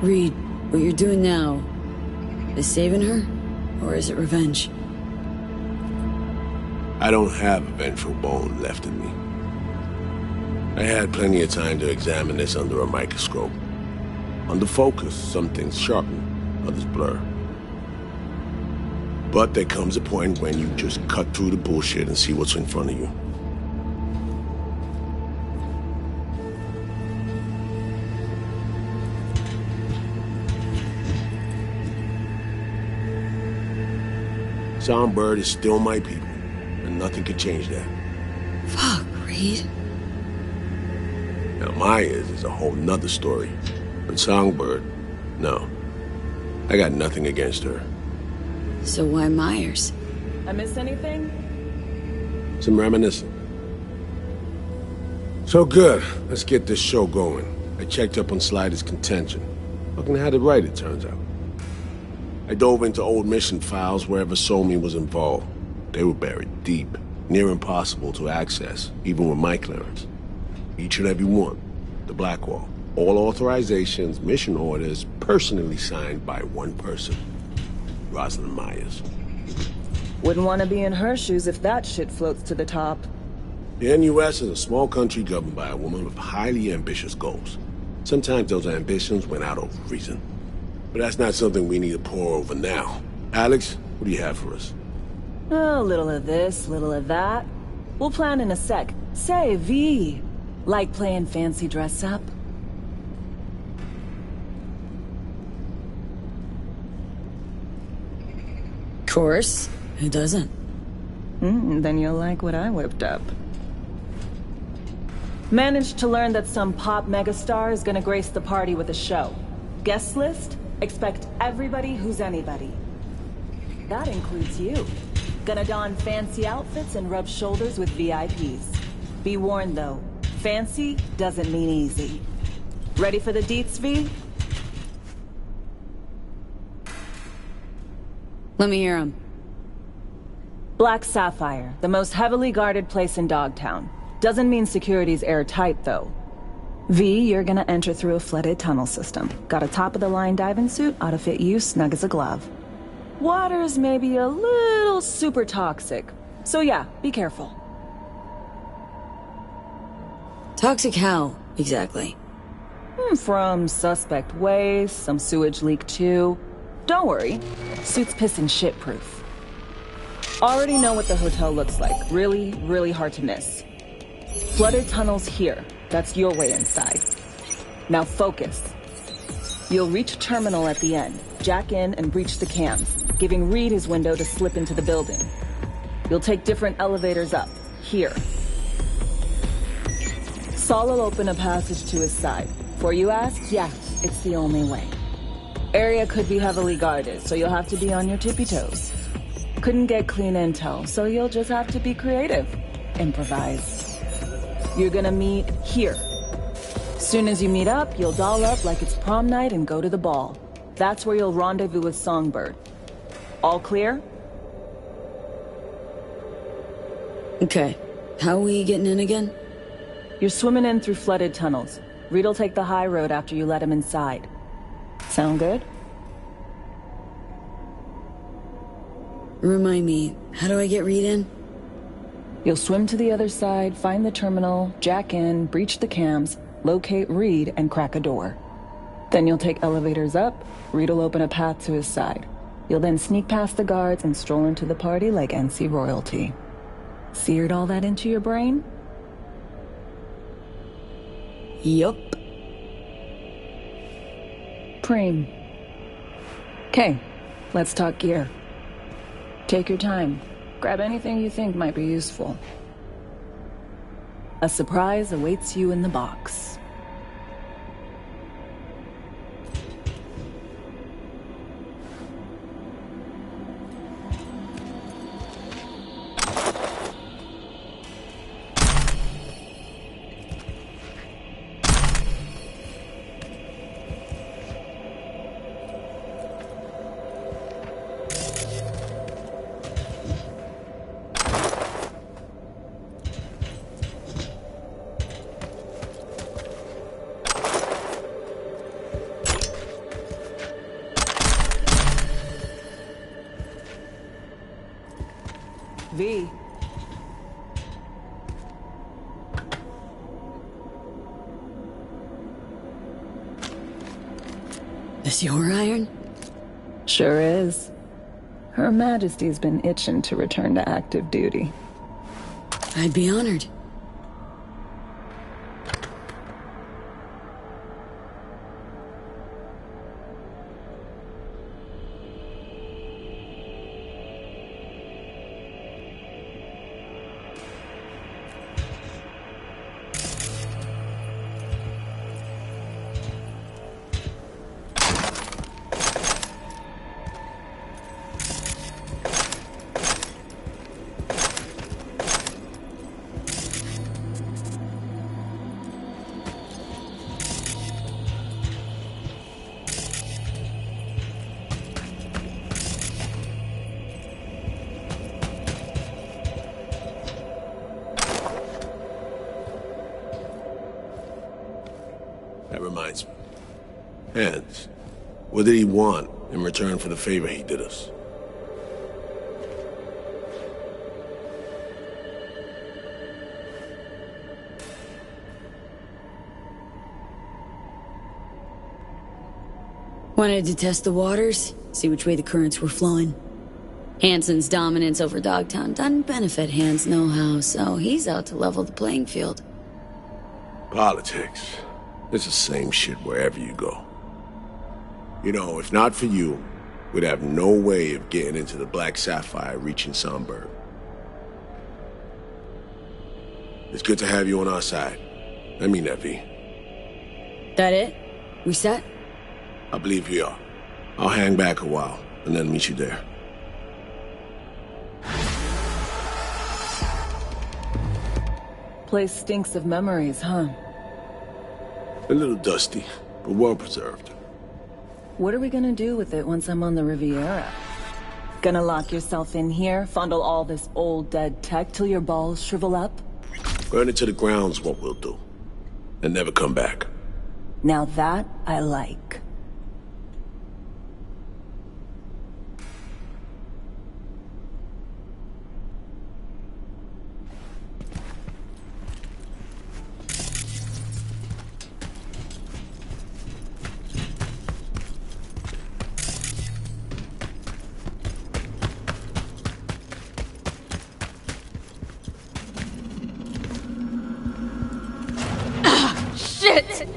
Reed, what you're doing now is saving her, or is it revenge? I don't have a vengeful bone left in me. I had plenty of time to examine this under a microscope. Under focus, some things sharpen, others blur. But there comes a point when you just cut through the bullshit and see what's in front of you. Songbird is still my people, and nothing can change that. Fuck, Reed. Now Myers is a whole nother story. But Songbird, no. I got nothing against her. So why Myers? I miss anything? Some reminiscing. So good, let's get this show going. I checked up on Slider's contention. Fucking had it right, it turns out. I dove into old mission files wherever Somi was involved. They were buried deep, near impossible to access, even with my clearance. Each and every one, the Blackwall. All authorizations, mission orders, personally signed by one person. Rosalind Myers. Wouldn't want to be in her shoes if that shit floats to the top. The NUS is a small country governed by a woman with highly ambitious goals. Sometimes those ambitions went out of reason. But that's not something we need to pour over now. Alex, what do you have for us? A little of this, little of that. We'll plan in a sec. Say, V, like playing fancy dress up? Course. Who doesn't? Then you'll like what I whipped up. Managed to learn that some pop megastar is gonna grace the party with a show. Guest list? Expect everybody who's anybody. That includes you. Gonna don fancy outfits and rub shoulders with VIPs. Be warned though, fancy doesn't mean easy. Ready for the deets, V? Let me hear him. Black Sapphire, the most heavily guarded place in Dogtown. Doesn't mean security's airtight though. V, you're gonna enter through a flooded tunnel system. Got a top-of-the-line diving suit, ought to fit you snug as a glove. Water's maybe a little super toxic. So yeah, be careful. Toxic how, exactly? From suspect waste, some sewage leak too. Don't worry, suit's piss and shit proof. Already know what the hotel looks like. Really, really hard to miss. Flooded tunnels here. That's your way inside. Now focus. You'll reach terminal at the end, jack in and breach the cams, giving Reed his window to slip into the building. You'll take different elevators up, here. Saul will open a passage to his side. Before you ask, yeah, it's the only way. Area could be heavily guarded, so you'll have to be on your tippy toes. Couldn't get clean intel, so you'll just have to be creative. Improvise. You're gonna meet here. Soon as you meet up, you'll doll up like it's prom night and go to the ball. That's where you'll rendezvous with Songbird. All clear? Okay. How are we getting in again? You're swimming in through flooded tunnels. Reed'll take the high road after you let him inside. Sound good? Remind me, how do I get Reed in? You'll swim to the other side, find the terminal, jack in, breach the cams, locate Reed, and crack a door. Then you'll take elevators up, Reed'll open a path to his side. You'll then sneak past the guards and stroll into the party like NC royalty. Seared all that into your brain? Yup. Preem. Okay, let's talk gear. Take your time. Grab anything you think might be useful. A surprise awaits you in the box. V. This your iron? Sure is. Her Majesty's been itching to return to active duty. I'd be honored. That reminds me. Hans, what did he want in return for the favor he did us? Wanted to test the waters, see which way the currents were flowing. Hansen's dominance over Dogtown doesn't benefit Hans' know-how, so he's out to level the playing field. Politics. It's the same shit wherever you go. You know, if not for you, we'd have no way of getting into the Black Sapphire reaching Sonberg. It's good to have you on our side. I mean that, V. That it? We set? I believe we are. I'll hang back a while, and then meet you there. Place stinks of memories, huh? A little dusty, but well preserved. What are we gonna do with it once I'm on the Riviera? Gonna lock yourself in here, fondle all this old dead tech till your balls shrivel up? Burn it to the ground's what we'll do. And never come back. Now that I like. Shit!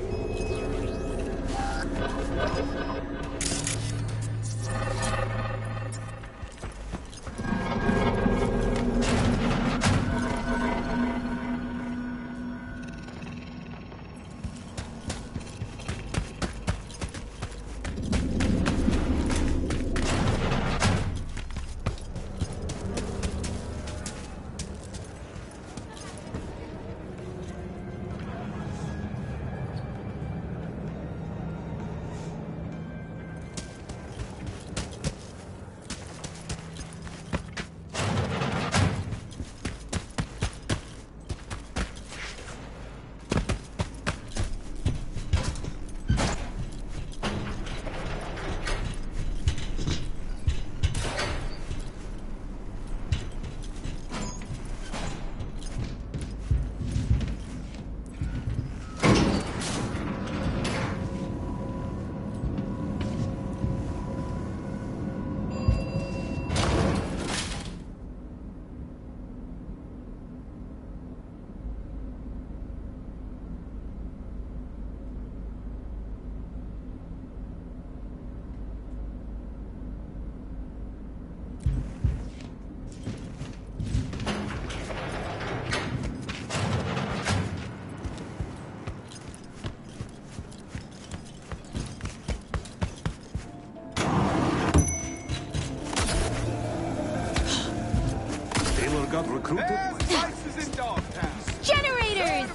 Got recruited. Prices in Dogtown. Generators!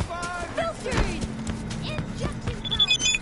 Filters! Injection pumps!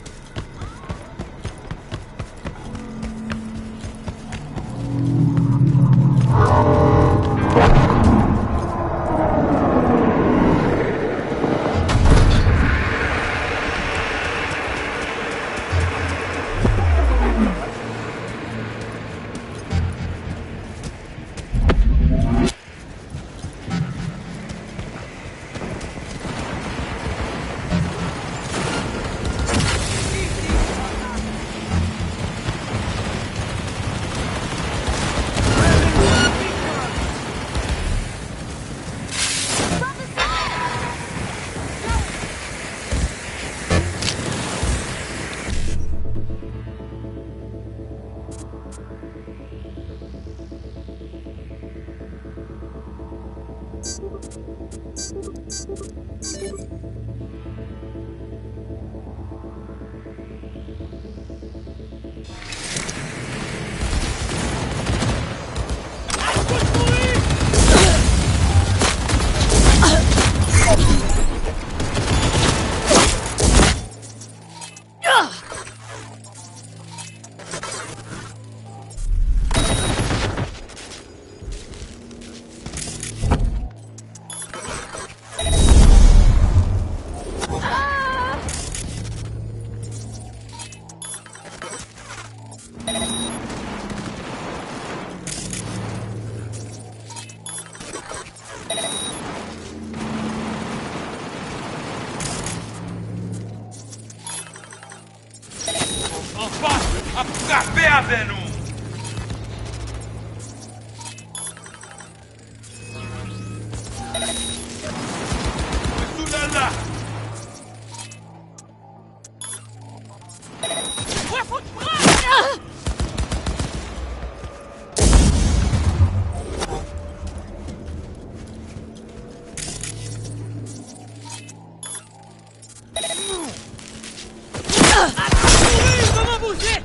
Café Avenue! Là! Comment bouger?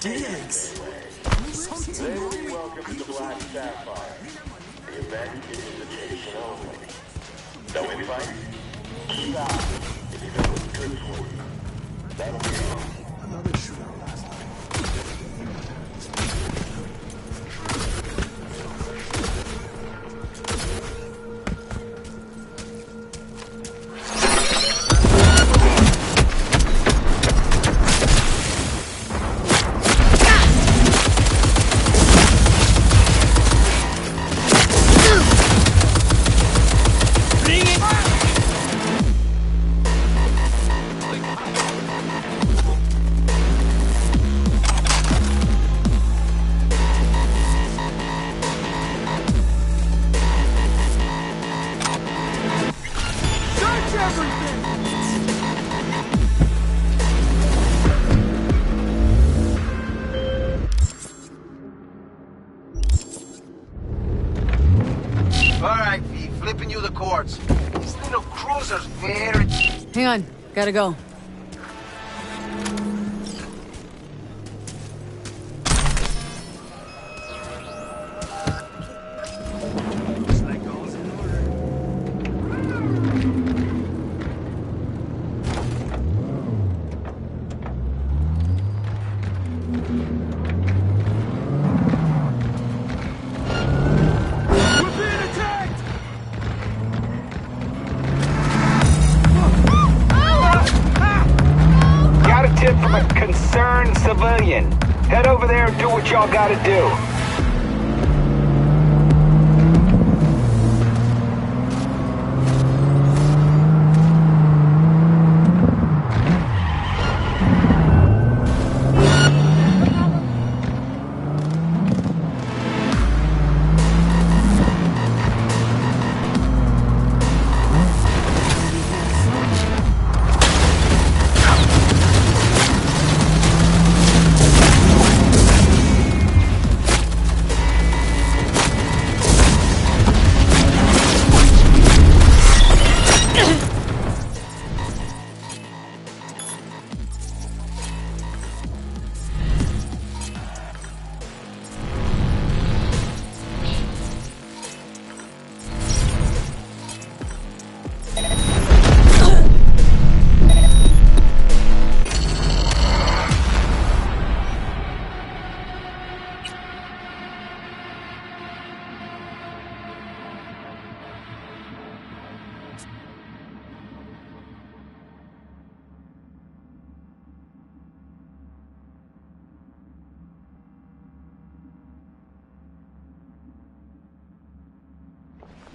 Diggs! Something wrong. Welcome to the Black Sapphire. The event is invitation only. No invite? Stop. If it was good for you. That'll be all. Another shooter last night. Hang on, gotta go. From a concerned civilian. Head over there and do what y'all gotta do.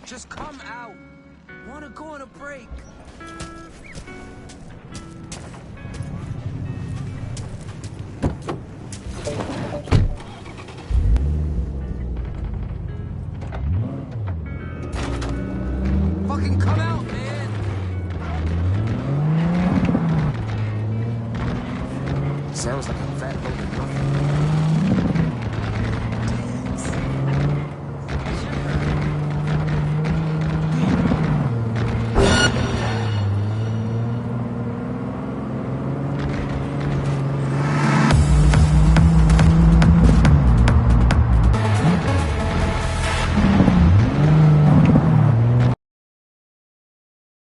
Just come out. Wanna go on a break. Fucking come out, man! Sounds like a fat load of nothing.